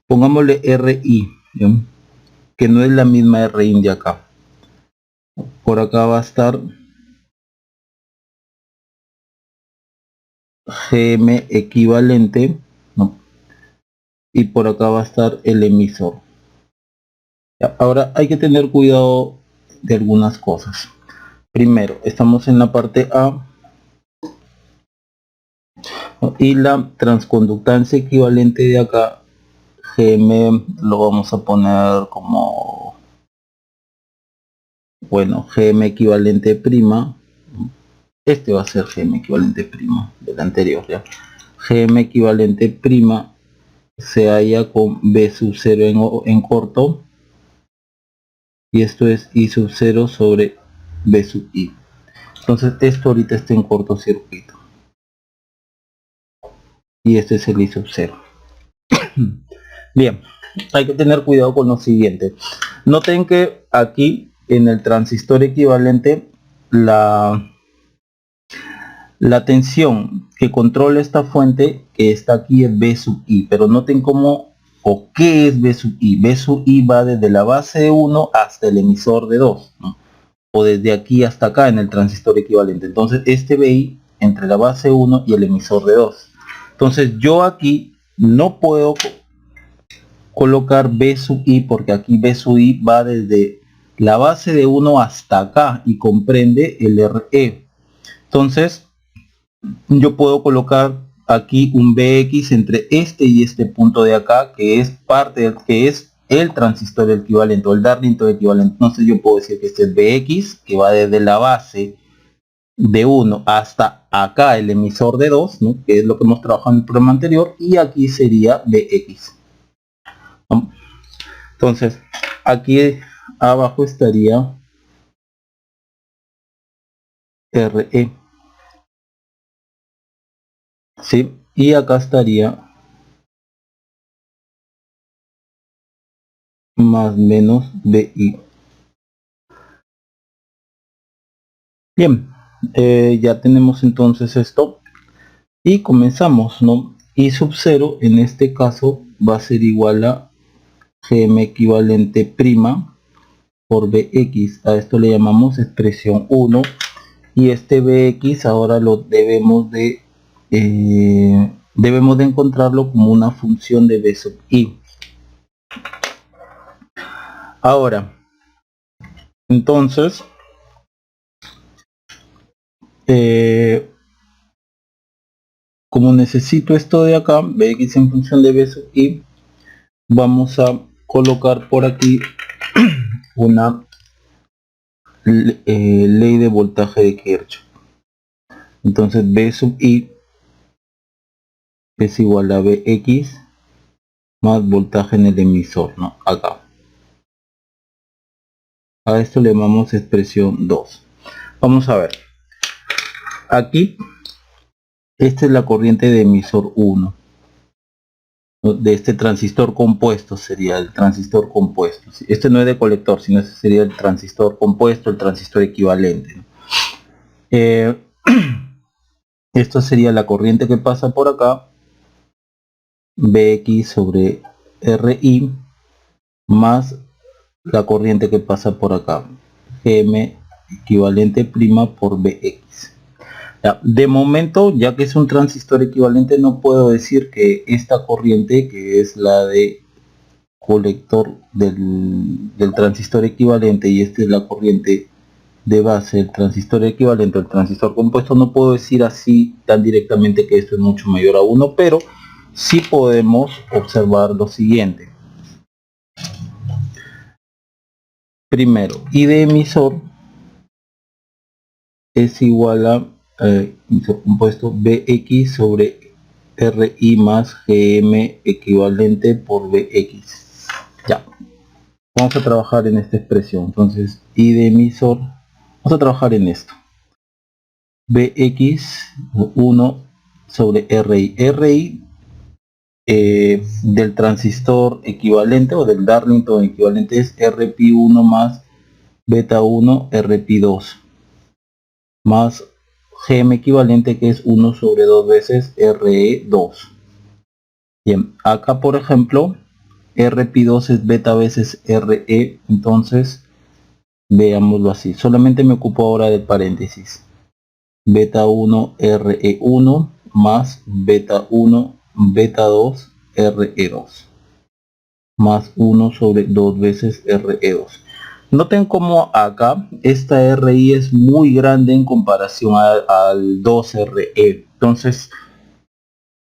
pongámosle RI, ¿bien?, que no es la misma RI de acá. Por acá va a estar GM equivalente, ¿no?, y por acá va a estar el emisor. Ahora hay que tener cuidado de algunas cosas. Primero, estamos en la parte A, y la transconductancia equivalente de acá, GM, lo vamos a poner como, bueno, GM equivalente prima. Este va a ser GM equivalente prima del anterior, ya. GM equivalente prima se halla con B sub 0 en corto, y esto es I sub 0 sobre B sub I. Entonces esto ahorita está en cortocircuito, y este es el I sub 0. Bien, hay que tener cuidado con lo siguiente. Noten que aquí en el transistor equivalente la tensión que controla esta fuente que está aquí es B sub I, pero noten cómo o qué es B sub I. B sub I va desde la base de 1 hasta el emisor de 2, ¿no?, o desde aquí hasta acá en el transistor equivalente. Entonces este BI entre la base 1 y el emisor de 2. Entonces yo aquí no puedo colocar B sub I, porque aquí B sub I va desde la base de 1 hasta acá y comprende el RE. Entonces yo puedo colocar aquí un Bx entre este y este punto de acá, que es parte del, que es el transistor equivalente o el Darlington equivalente. Entonces yo puedo decir que este es Bx, que va desde la base de 1 hasta acá el emisor de 2, ¿no? Que es lo que hemos trabajado en el programa anterior, y aquí sería Bx. Entonces aquí abajo estaría RE, ¿sí? Y acá estaría más menos BI. Bien, ya tenemos entonces esto y comenzamos, ¿no? Y sub 0 en este caso va a ser igual a gm equivalente prima por bx. A esto le llamamos expresión 1 y este bx ahora lo debemos de encontrarlo como una función de b sub i. Ahora, entonces como necesito esto de acá, bx en función de b sub i, vamos a colocar por aquí una ley de voltaje de Kirchhoff. Entonces b sub i es igual a bx más voltaje en el emisor, ¿no? Acá. A esto le llamamos expresión 2. Vamos a ver. Aquí, esta es la corriente de emisor 1. De este transistor compuesto sería el transistor compuesto. Este no es de colector, sino este sería el transistor compuesto, el transistor equivalente, ¿no? Esto sería la corriente que pasa por acá, Bx sobre Ri, más la corriente que pasa por acá, Gm equivalente prima por Bx. Ya, de momento, ya que es un transistor equivalente, no puedo decir que esta corriente, que es la de colector del transistor equivalente, y esta es la corriente de base del transistor equivalente al transistor compuesto, no puedo decir así tan directamente que esto es mucho mayor a 1, pero sí podemos observar lo siguiente. Primero, I de emisor es igual a emisor compuesto Bx sobre Ri más Gm equivalente por Bx. Ya, vamos a trabajar en esta expresión. Entonces, I de emisor, vamos a trabajar en esto. Bx 1 sobre Ri. Ri del transistor equivalente o del Darlington equivalente es Rp1 más beta 1 Rp2 más Gm equivalente, que es 1 sobre 2 veces Re2. Bien, acá por ejemplo Rp2 es beta veces Re, entonces veámoslo así. Solamente me ocupo ahora del paréntesis. Beta 1 Re1 más beta 1 beta 2 Re2 más 1 sobre 2 veces Re2. Noten como acá esta Ri es muy grande en comparación al 2Re. Entonces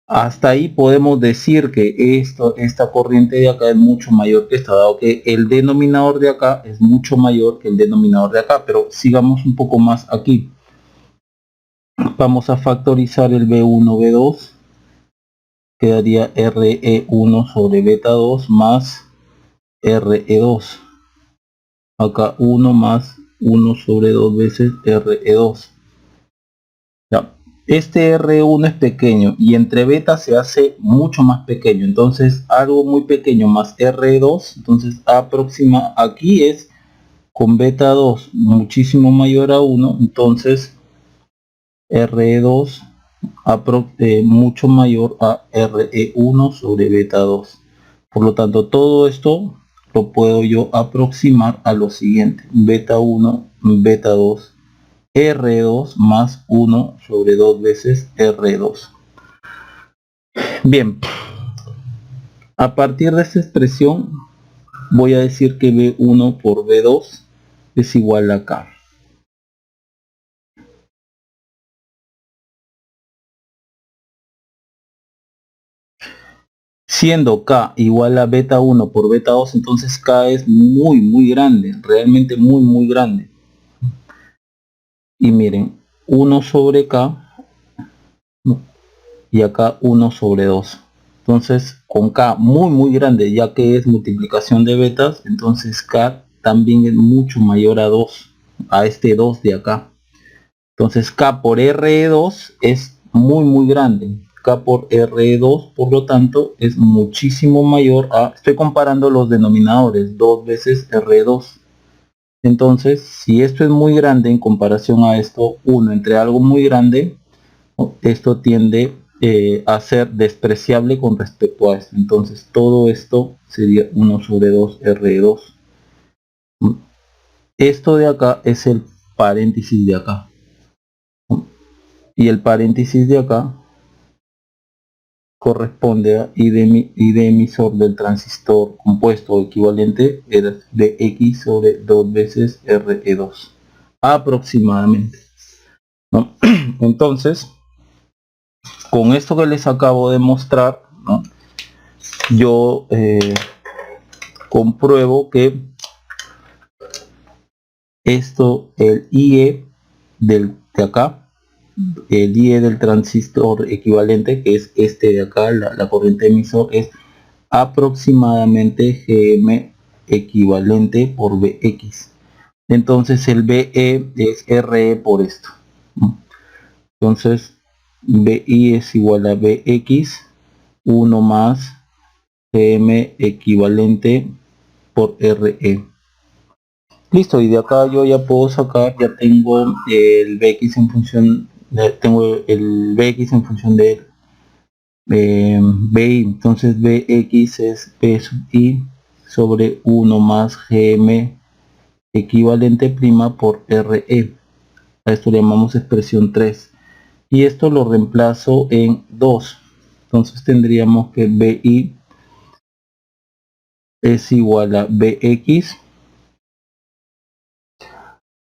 hasta ahí podemos decir que esta corriente de acá es mucho mayor que esta, dado que el denominador de acá es mucho mayor que el denominador de acá. Pero sigamos un poco más aquí. Vamos a factorizar el B1, B2. Quedaría Re1 sobre beta 2 más Re2. Acá 1 más 1 sobre 2 veces Re2. Ya. Este R1 es pequeño y entre beta se hace mucho más pequeño. Entonces algo muy pequeño más R2. Entonces aproxima aquí es con beta 2 muchísimo mayor a 1. Entonces R2 mucho mayor a Re1 sobre beta 2. Por lo tanto, todo esto lo puedo yo aproximar a lo siguiente: beta 1, beta 2, R2 más 1 sobre 2 veces R2. Bien, a partir de esta expresión voy a decir que B1 por B2 es igual a K. Siendo K igual a beta 1 por beta 2, entonces K es muy grande, realmente muy grande. Y miren, 1 sobre K y acá 1 sobre 2. Entonces con K muy grande, ya que es multiplicación de betas, entonces K también es mucho mayor a 2, a este 2 de acá. Entonces K por R2 es muy grande. K por R2, por lo tanto, es muchísimo mayor a... Estoy comparando los denominadores, 2 veces R2. Entonces, si esto es muy grande en comparación a esto, 1 entre algo muy grande, esto tiende a ser despreciable con respecto a esto. Entonces, todo esto sería 1 sobre 2 R2. Esto de acá es el paréntesis de acá. Y el paréntesis de acá corresponde a I de emisor del transistor compuesto equivalente de X sobre 2 veces RE2 aproximadamente, ¿no? Entonces, con esto que les acabo de mostrar, ¿no? Yo compruebo que esto, el IE de acá, el IE del transistor equivalente, que es este de acá, la corriente emisor, es aproximadamente GM equivalente por BX. Entonces el BE es RE por esto. Entonces BI es igual a BX 1 más GM equivalente por RE. Listo, y de acá yo ya puedo sacar, ya tengo el BX en función tengo el BX en función de BI. Entonces BX es P sub I sobre 1 más GM equivalente prima por RE. A esto le llamamos expresión 3. Y esto lo reemplazo en 2. Entonces tendríamos que BI es igual a BX.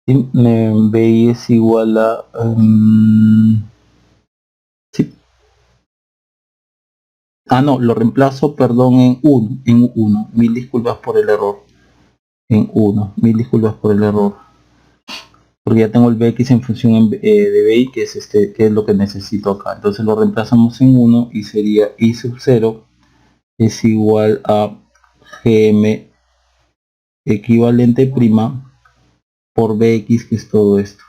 BI es igual a... sí. Ah, no, lo reemplazo, perdón, en 1. En 1. Mil disculpas por el error. En 1. Mil disculpas por el error. Porque ya tengo el BX en función de BI, que es que es lo que necesito acá. Entonces lo reemplazamos en 1 y sería I sub 0 es igual a GM equivalente prima por BX, que es todo esto.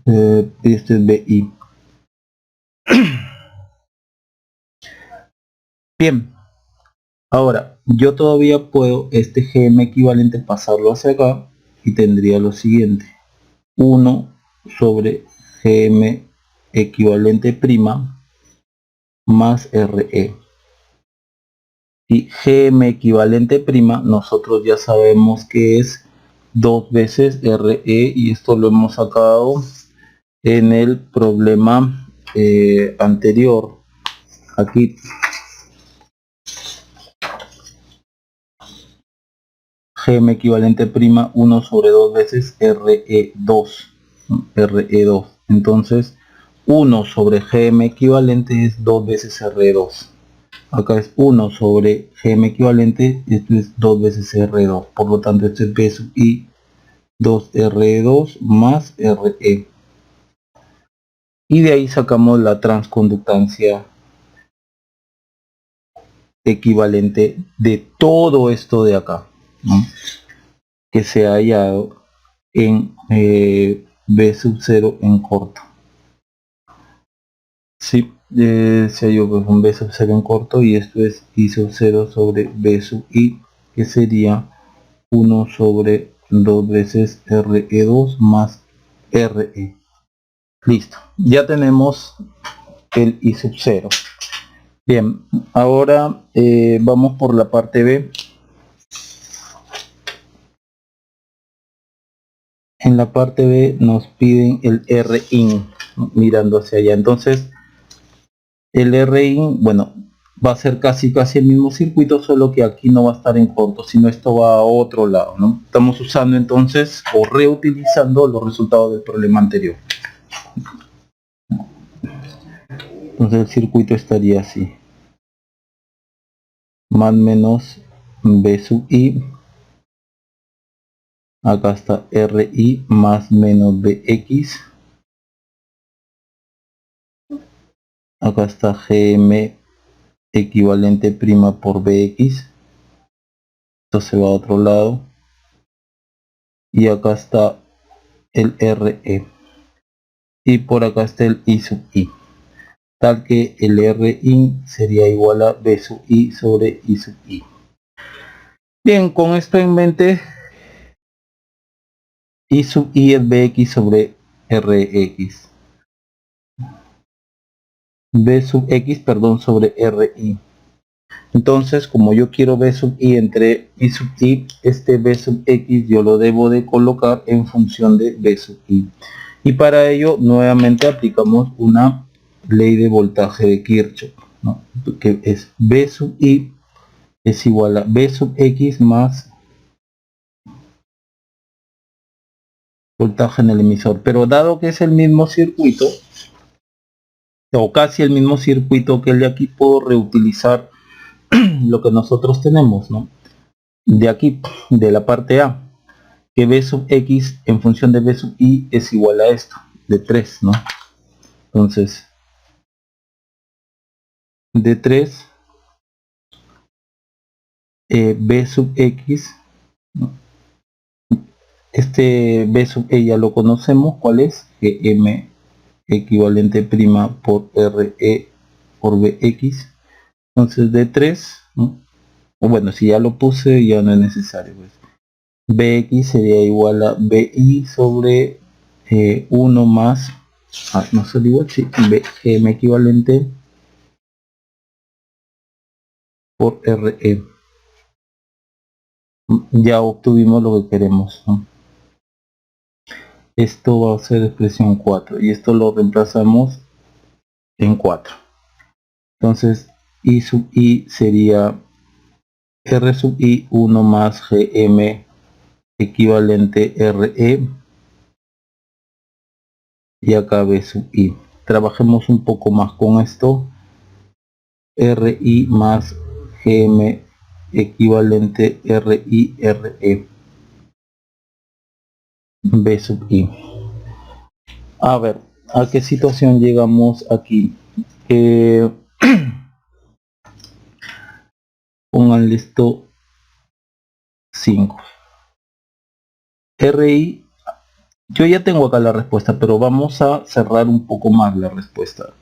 Este es BI. Bien. Ahora, yo todavía puedo este GM equivalente pasarlo hacia acá y tendría lo siguiente. 1 sobre GM equivalente prima más RE. Y GM equivalente prima, nosotros ya sabemos que es 2 veces RE, y esto lo hemos sacado en el problema anterior. Aquí GM equivalente prima 1 sobre 2 veces RE2. RE2. Entonces 1 sobre GM equivalente es 2 veces RE2. Acá es 1 sobre GM equivalente, esto es 2 veces R2. Por lo tanto, esto es B sub I 2R2 más RE. Y de ahí sacamos la transconductancia equivalente de todo esto de acá, ¿no? Que se ha hallado en B sub 0 en corto. Sí, se halló pues un B sub 0 en corto, y esto es I sub 0 sobre B sub I, que sería 1 sobre 2 veces RE2 más RE. Listo, ya tenemos el I sub 0. Bien, ahora vamos por la parte B. En la parte B nos piden el Rin, mirando hacia allá. Entonces el RIN, bueno, va a ser casi el mismo circuito, solo que aquí no va a estar en corto, sino esto va a otro lado, ¿no? Estamos usando entonces o reutilizando los resultados del problema anterior. Entonces el circuito estaría así: más menos B sub I, acá está RI más menos BX, acá está GM equivalente prima por BX, esto se va a otro lado, y acá está el RE, y por acá está el I sub I, tal que el RI sería igual a B sub I sobre I sub I. Bien, con esto en mente, I sub I es BX sobre RX. B sub X, perdón, sobre RI. Entonces, como yo quiero B sub I entre I sub I, este B sub X yo lo debo de colocar en función de B sub I. Y para ello, nuevamente aplicamos una ley de voltaje de Kirchhoff, ¿no? Que es B sub I es igual a B sub X más voltaje en el emisor. Pero dado que es el mismo circuito, o casi el mismo circuito que el de aquí, puedo reutilizar lo que nosotros tenemos, ¿no? De aquí, de la parte A, que B sub X en función de B sub I es igual a esto, de 3, ¿no? Entonces, de 3, B sub X, ¿no? Este B sub E ya lo conocemos, ¿cuál es? GM equivalente prima por RE por BX. Entonces de 3, ¿no? O bueno, si ya lo puse ya no es necesario, pues. BX sería igual a BI sobre 1 más, no se igual, sí, BGM equivalente por RE. Ya obtuvimos lo que queremos, ¿no? Esto va a ser expresión 4 y esto lo reemplazamos en 4. Entonces I sub I sería R sub I 1 más GM equivalente RE, y acá B sub I. Trabajemos un poco más con esto. RI más GM equivalente RI RE B sub I. A ver, ¿a qué situación llegamos aquí? Pongan esto 5. RI, yo ya tengo acá la respuesta, pero vamos a cerrar un poco más la respuesta.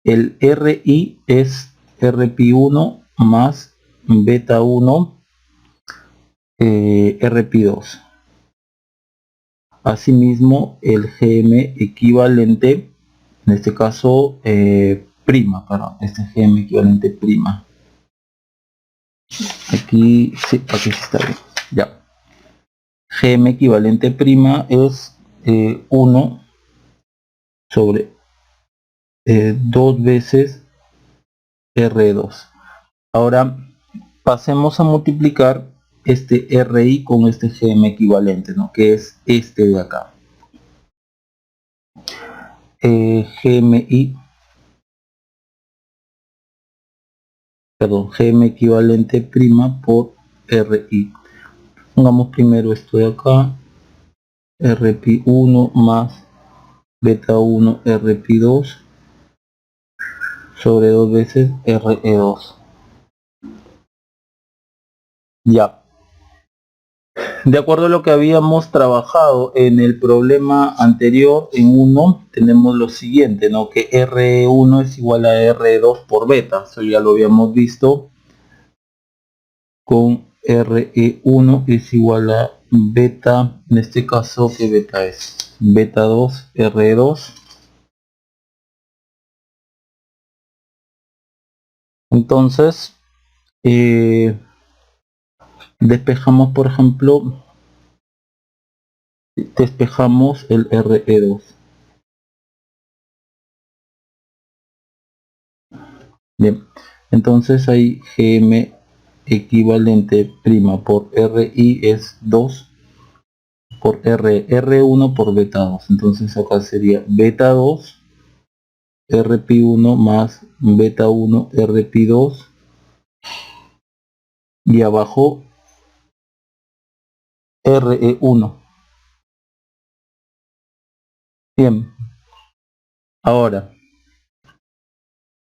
El RI es RP1 más beta 1 RP2. Asimismo, el GM equivalente, en este caso prima, perdón, este GM equivalente prima. Aquí sí está bien. Ya. GM equivalente prima es 1 sobre 2 veces R2. Ahora pasemos a multiplicar este RI con este GM equivalente, ¿no? Que es este de acá. GMI, perdón, GM equivalente prima por RI. Pongamos primero esto de acá, RP1 más beta 1 RP2 sobre 2 veces RE2. Ya. De acuerdo a lo que habíamos trabajado en el problema anterior, en 1, tenemos lo siguiente, ¿no? Que RE1 es igual a RE2 por beta. Eso ya lo habíamos visto. Con RE1 es igual a beta, en este caso, ¿qué beta es? Beta 2 RE2. Entonces, despejamos, por ejemplo, despejamos el RE2. Bien, entonces ahí gm equivalente prima por ri es 2 por r1 por beta 2. Entonces acá sería beta 2 rp1 más beta 1 rp2 y abajo re1. Bien, ahora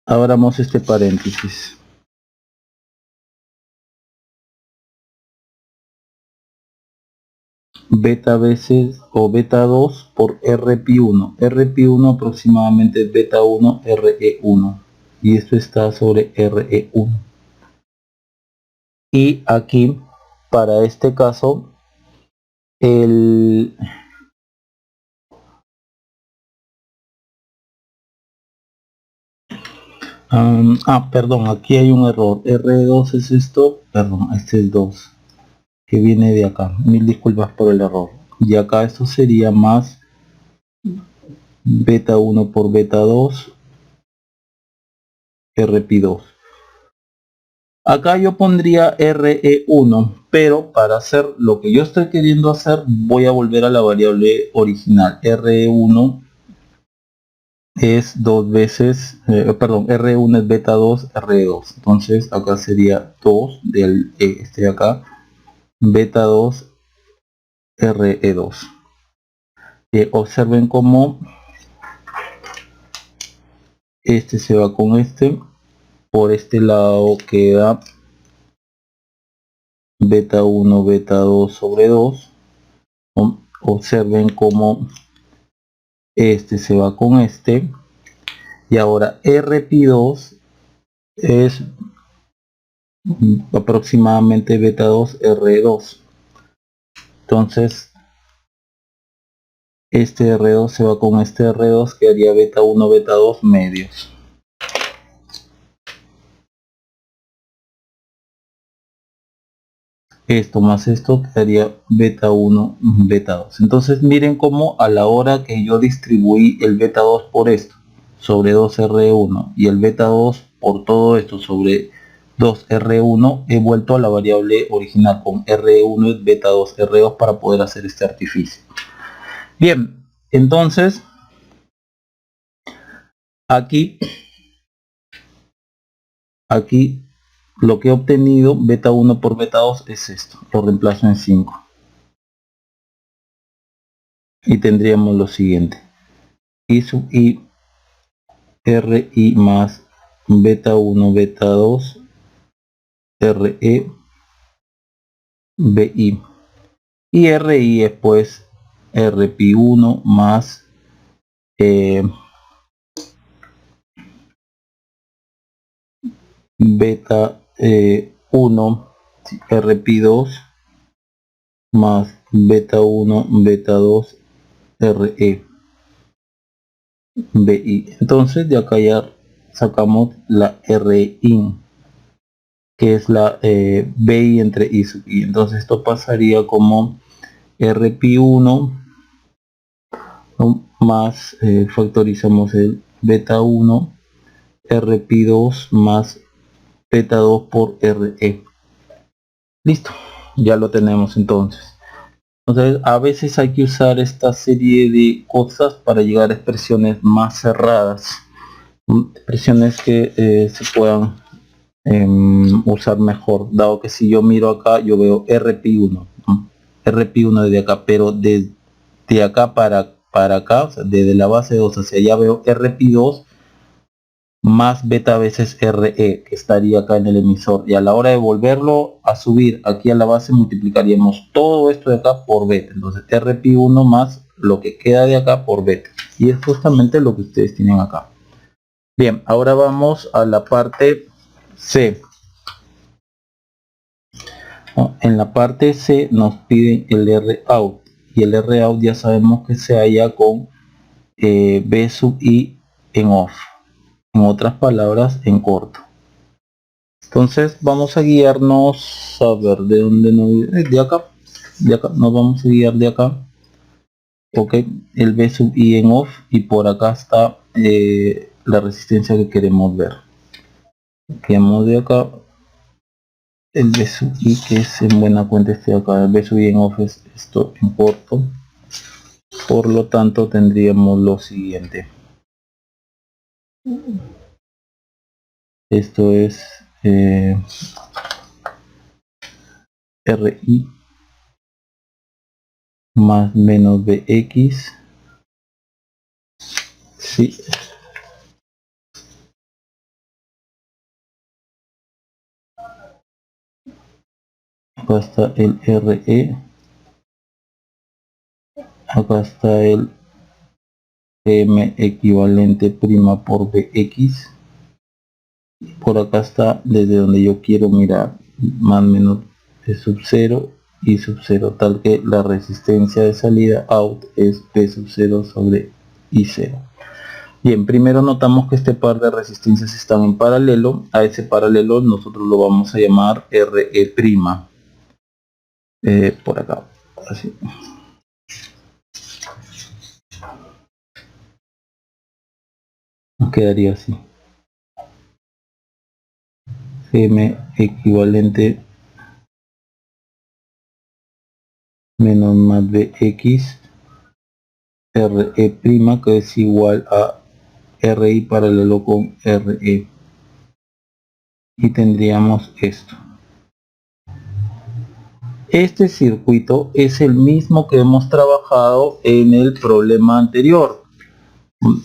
abramos este paréntesis. Beta veces o beta 2 por rp1. Rp1 aproximadamente beta 1 re1. Y esto está sobre re1. Y aquí, para este caso, el... perdón, aquí hay un error. R2 es esto, perdón, este es 2, que viene de acá. Mil disculpas por el error. Y acá esto sería más beta 1 por beta 2 rp2. Acá yo pondría re1, pero para hacer lo que yo estoy queriendo hacer, voy a volver a la variable original. re1 es 2 veces, perdón, r1 es beta 2, re2. Entonces acá sería 2 del este de acá, beta 2, re2. Observen cómo este se va con este. Por este lado queda beta 1, beta 2 sobre 2. Observen cómo este se va con este. Y ahora rp2 es aproximadamente beta 2 r2. Entonces este r2 se va con este r2, que haría beta 1 beta 2 medios. Esto más esto quedaría beta 1 beta 2. Entonces miren cómo a la hora que yo distribuí el beta 2 por esto sobre 2r1 y el beta 2 por todo esto sobre 2r1, he vuelto a la variable original con r1 es beta 2 r2 para poder hacer este artificio. Bien, entonces aquí lo que he obtenido beta 1 por beta 2 es esto, lo reemplazo en 5 y tendríamos lo siguiente: i sub i ri más beta 1 beta 2 re bi, y ri es pues rp1 más beta 1 rp2 más beta 1 beta 2 re bi. Entonces de acá ya sacamos la rin, que es la bi entre i sub i. Entonces esto pasaría como rp1 más factorizamos el beta 1 rp2 más beta 2 por re. Listo, ya lo tenemos. Entonces a veces hay que usar esta serie de cosas para llegar a expresiones más cerradas, expresiones que se puedan usar mejor, dado que si yo miro acá yo veo rp1, ¿no? rp1 desde acá, pero desde acá para acá, o sea, desde la base 2 hacia allá veo rp2 más beta veces re, que estaría acá en el emisor, y a la hora de volverlo a subir aquí a la base multiplicaríamos todo esto de acá por beta. Entonces rp1 más lo que queda de acá por beta, y es justamente lo que ustedes tienen acá. Bien, ahora vamos a la parte C. En la parte C nos piden el rout, y el rout ya sabemos que se halla con b sub i en off, en otras palabras en corto. Entonces vamos a guiarnos, a ver de dónde nos, de acá nos vamos a guiar de acá. Ok, el b sub i en off, y por acá está la resistencia que queremos ver. copiamos de acá el BSUI, que es en buena cuenta este de acá, el BSUI en Office, esto en corto. Por lo tanto tendríamos lo siguiente. Esto es RI más menos BX. Sí. Acá está el RE. Acá está el M equivalente prima por BX. Por acá está desde donde yo quiero mirar, más o menos de sub 0 y sub 0, tal que la resistencia de salida out es P sub 0 sobre I 0. Bien, primero notamos que este par de resistencias están en paralelo. A ese paralelo nosotros lo vamos a llamar RE'. Por acá, así. Nos quedaría así. GM equivalente menos más BX RE', que es igual a RI paralelo con RE. Y tendríamos esto. Este circuito es el mismo que hemos trabajado en el problema anterior.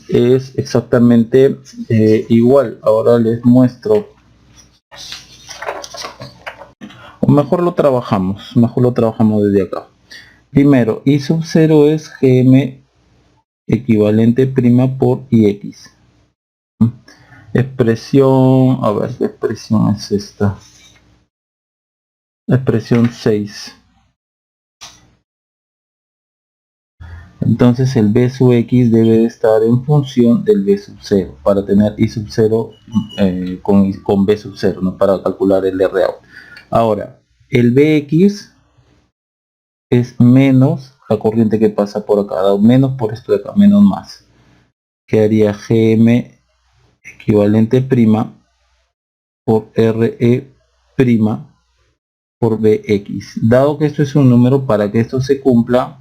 Es exactamente igual. Ahora les muestro. O mejor lo trabajamos desde acá. Primero, I sub 0 es GM equivalente prima por IX. Expresión, a ver, ¿qué expresión es esta? La expresión 6. Entonces el B sub X debe de estar en función del B sub 0 para tener I sub 0 con B sub 0, ¿no? Para calcular el RA. Ahora, el BX es menos la corriente que pasa por acá, menos por esto de acá, menos más. Quedaría GM equivalente prima por RE prima por BX. Dado que esto es un número, para que esto se cumpla,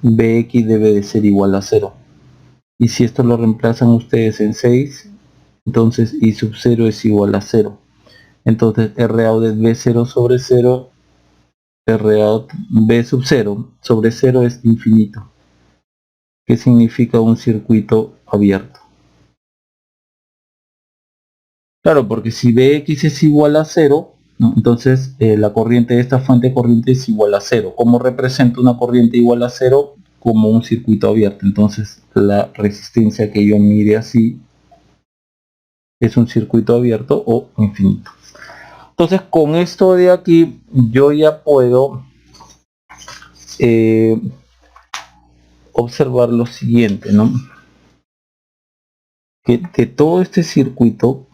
BX debe de ser igual a 0. Y si esto lo reemplazan ustedes en 6, entonces I sub 0 es igual a 0. Entonces R out es B0 sobre 0, R out B sub 0 sobre 0 es infinito. ¿Qué significa un circuito abierto? Claro, porque si Bx es igual a 0, ¿no? Entonces la corriente de esta fuente de corriente es igual a 0. ¿Cómo represento una corriente igual a 0? Como un circuito abierto. Entonces la resistencia que yo mire así es un circuito abierto o infinito. Entonces con esto de aquí yo ya puedo observar lo siguiente, ¿no? Que todo este circuito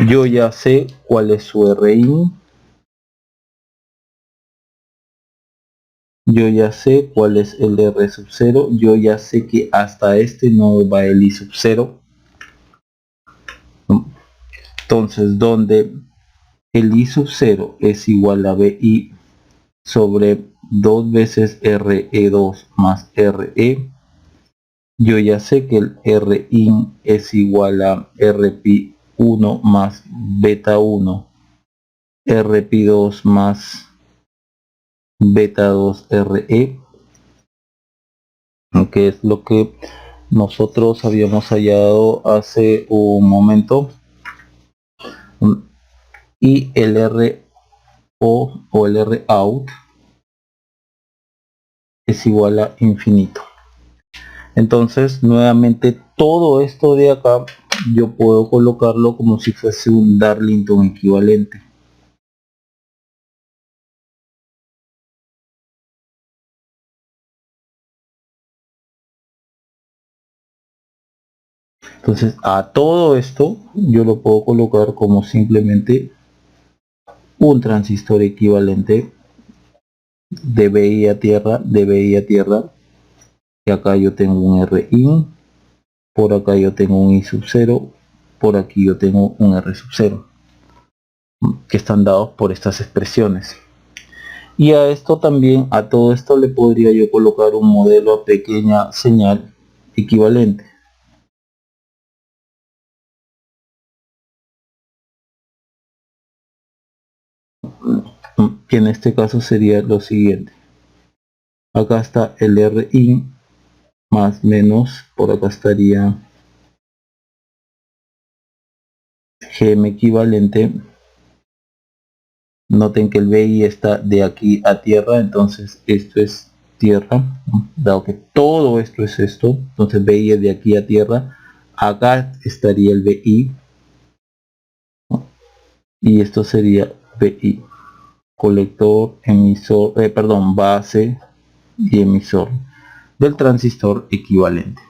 yo ya sé cuál es su RI, yo ya sé cuál es el R sub 0, yo ya sé que hasta este nodo va el I sub 0. Entonces, donde el I sub 0 es igual a BI sobre 2 veces RE2 más RE, yo ya sé que el Rin es igual a Rp1 más beta 1, Rp2 más beta 2 Re, que es lo que nosotros habíamos hallado hace un momento. Y el o el Rout es igual a infinito. Entonces nuevamente todo esto de acá yo puedo colocarlo como si fuese un Darlington equivalente. Entonces a todo esto yo lo puedo colocar como simplemente un transistor equivalente de BI a tierra, de BI a tierra, y acá yo tengo un Rin, por acá yo tengo un I sub 0, por aquí yo tengo un R sub 0, que están dados por estas expresiones. Y a esto también, a todo esto le podría yo colocar un modelo a pequeña señal equivalente. Que en este caso sería lo siguiente. Acá está el Rin más menos, por acá estaría Gm equivalente. Noten que el BI está de aquí a tierra, entonces esto es tierra, dado que todo esto es esto, entonces BI es de aquí a tierra. Acá estaría el BI, ¿no? Y esto sería BI, colector, emisor, perdón, base y emisor del transistor equivalente.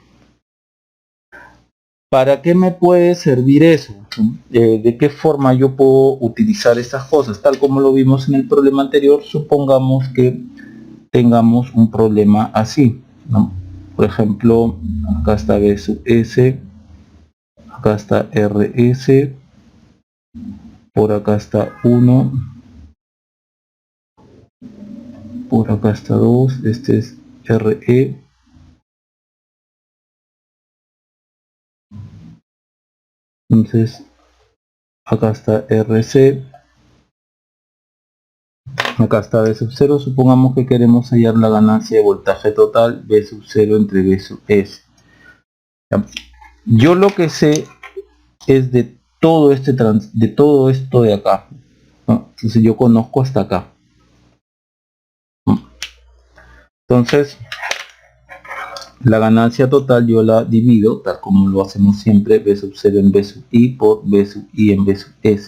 ¿Para qué me puede servir eso? ¿De qué forma yo puedo utilizar estas cosas? Tal como lo vimos en el problema anterior, supongamos que tengamos un problema así, ¿no? Por ejemplo, acá está B sub S, acá está RS, por acá está 1, por acá está 2, este es RE, entonces acá está RC, acá está B sub 0, supongamos que queremos hallar la ganancia de voltaje total B sub 0 entre B sub S. Yo lo que sé es de todo de todo esto de acá, ¿no? Entonces yo conozco hasta acá. Entonces la ganancia total yo la divido, tal como lo hacemos siempre, B sub 0 en B sub I por B sub I en B sub S.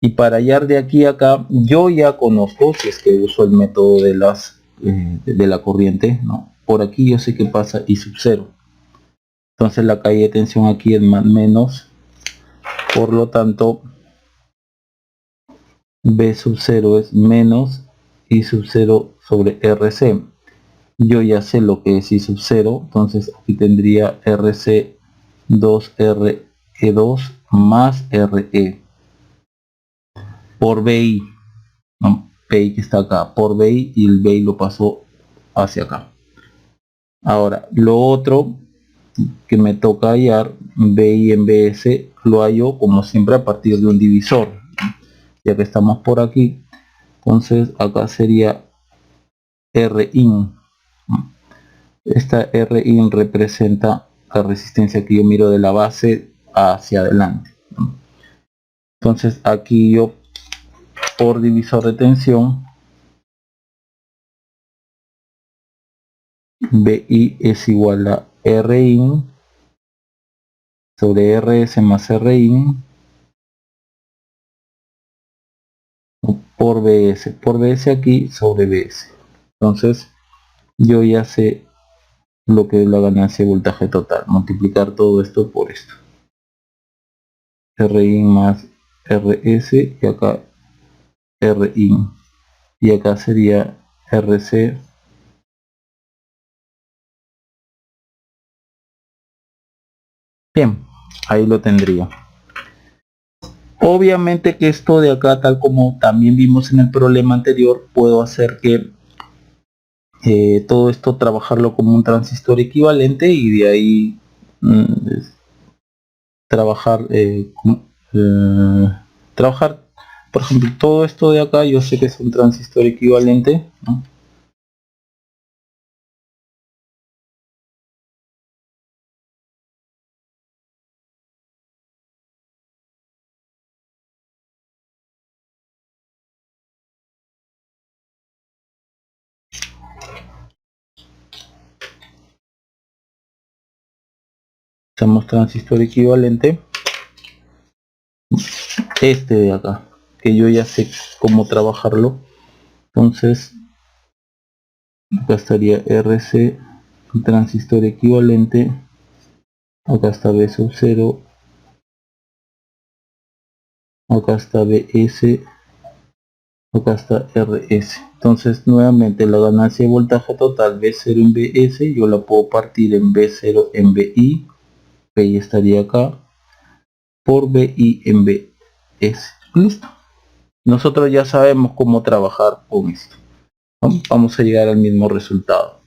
Y para hallar de aquí a acá, yo ya conozco, si es que uso el método de de la corriente, ¿no? Por aquí yo sé que pasa I sub 0. Entonces la caída de tensión aquí es más menos, por lo tanto B sub 0 es menos I sub 0 sobre RC. Yo ya sé lo que es I sub 0, entonces aquí tendría RC 2RE2 más RE por BI, ¿no? BI que está acá, por BI, y el BI lo pasó hacia acá. Ahora, lo otro que me toca hallar, BI en BS, lo hallo como siempre a partir de un divisor, ya que estamos por aquí. Entonces acá sería Rin. Esta Rin representa la resistencia que yo miro de la base hacia adelante. Entonces aquí yo, por divisor de tensión, BI es igual a Rin sobre RS más Rin por BS aquí sobre BS. Entonces yo ya sé lo que es la ganancia de voltaje total, multiplicar todo esto por esto. Rin más RS y acá Rin, y acá sería RC bien, ahí lo tendría. Obviamente que esto de acá, tal como también vimos en el problema anterior, puedo hacer que todo esto trabajarlo como un transistor equivalente y de ahí trabajar trabajar, por ejemplo, todo esto de acá yo sé que es un transistor equivalente, ¿no? Hacemos transistor equivalente, este de acá, que yo ya sé cómo trabajarlo. Entonces acá estaría RC, un transistor equivalente acá está B sub 0, acá está BS, acá está RS. Entonces nuevamente la ganancia de voltaje total B0 en BS yo la puedo partir en B0 en BI, BI estaría acá, por BI en BS. Listo. Nosotros ya sabemos cómo trabajar con esto, ¿no? Vamos a llegar al mismo resultado.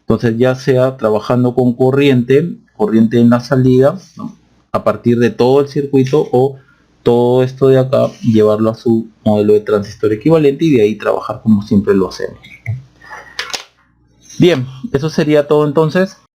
Entonces ya sea trabajando con corriente en la salida, ¿no? A partir de todo el circuito, o todo esto de acá llevarlo a su modelo de transistor equivalente y de ahí trabajar como siempre lo hacemos. Bien, eso sería todo entonces.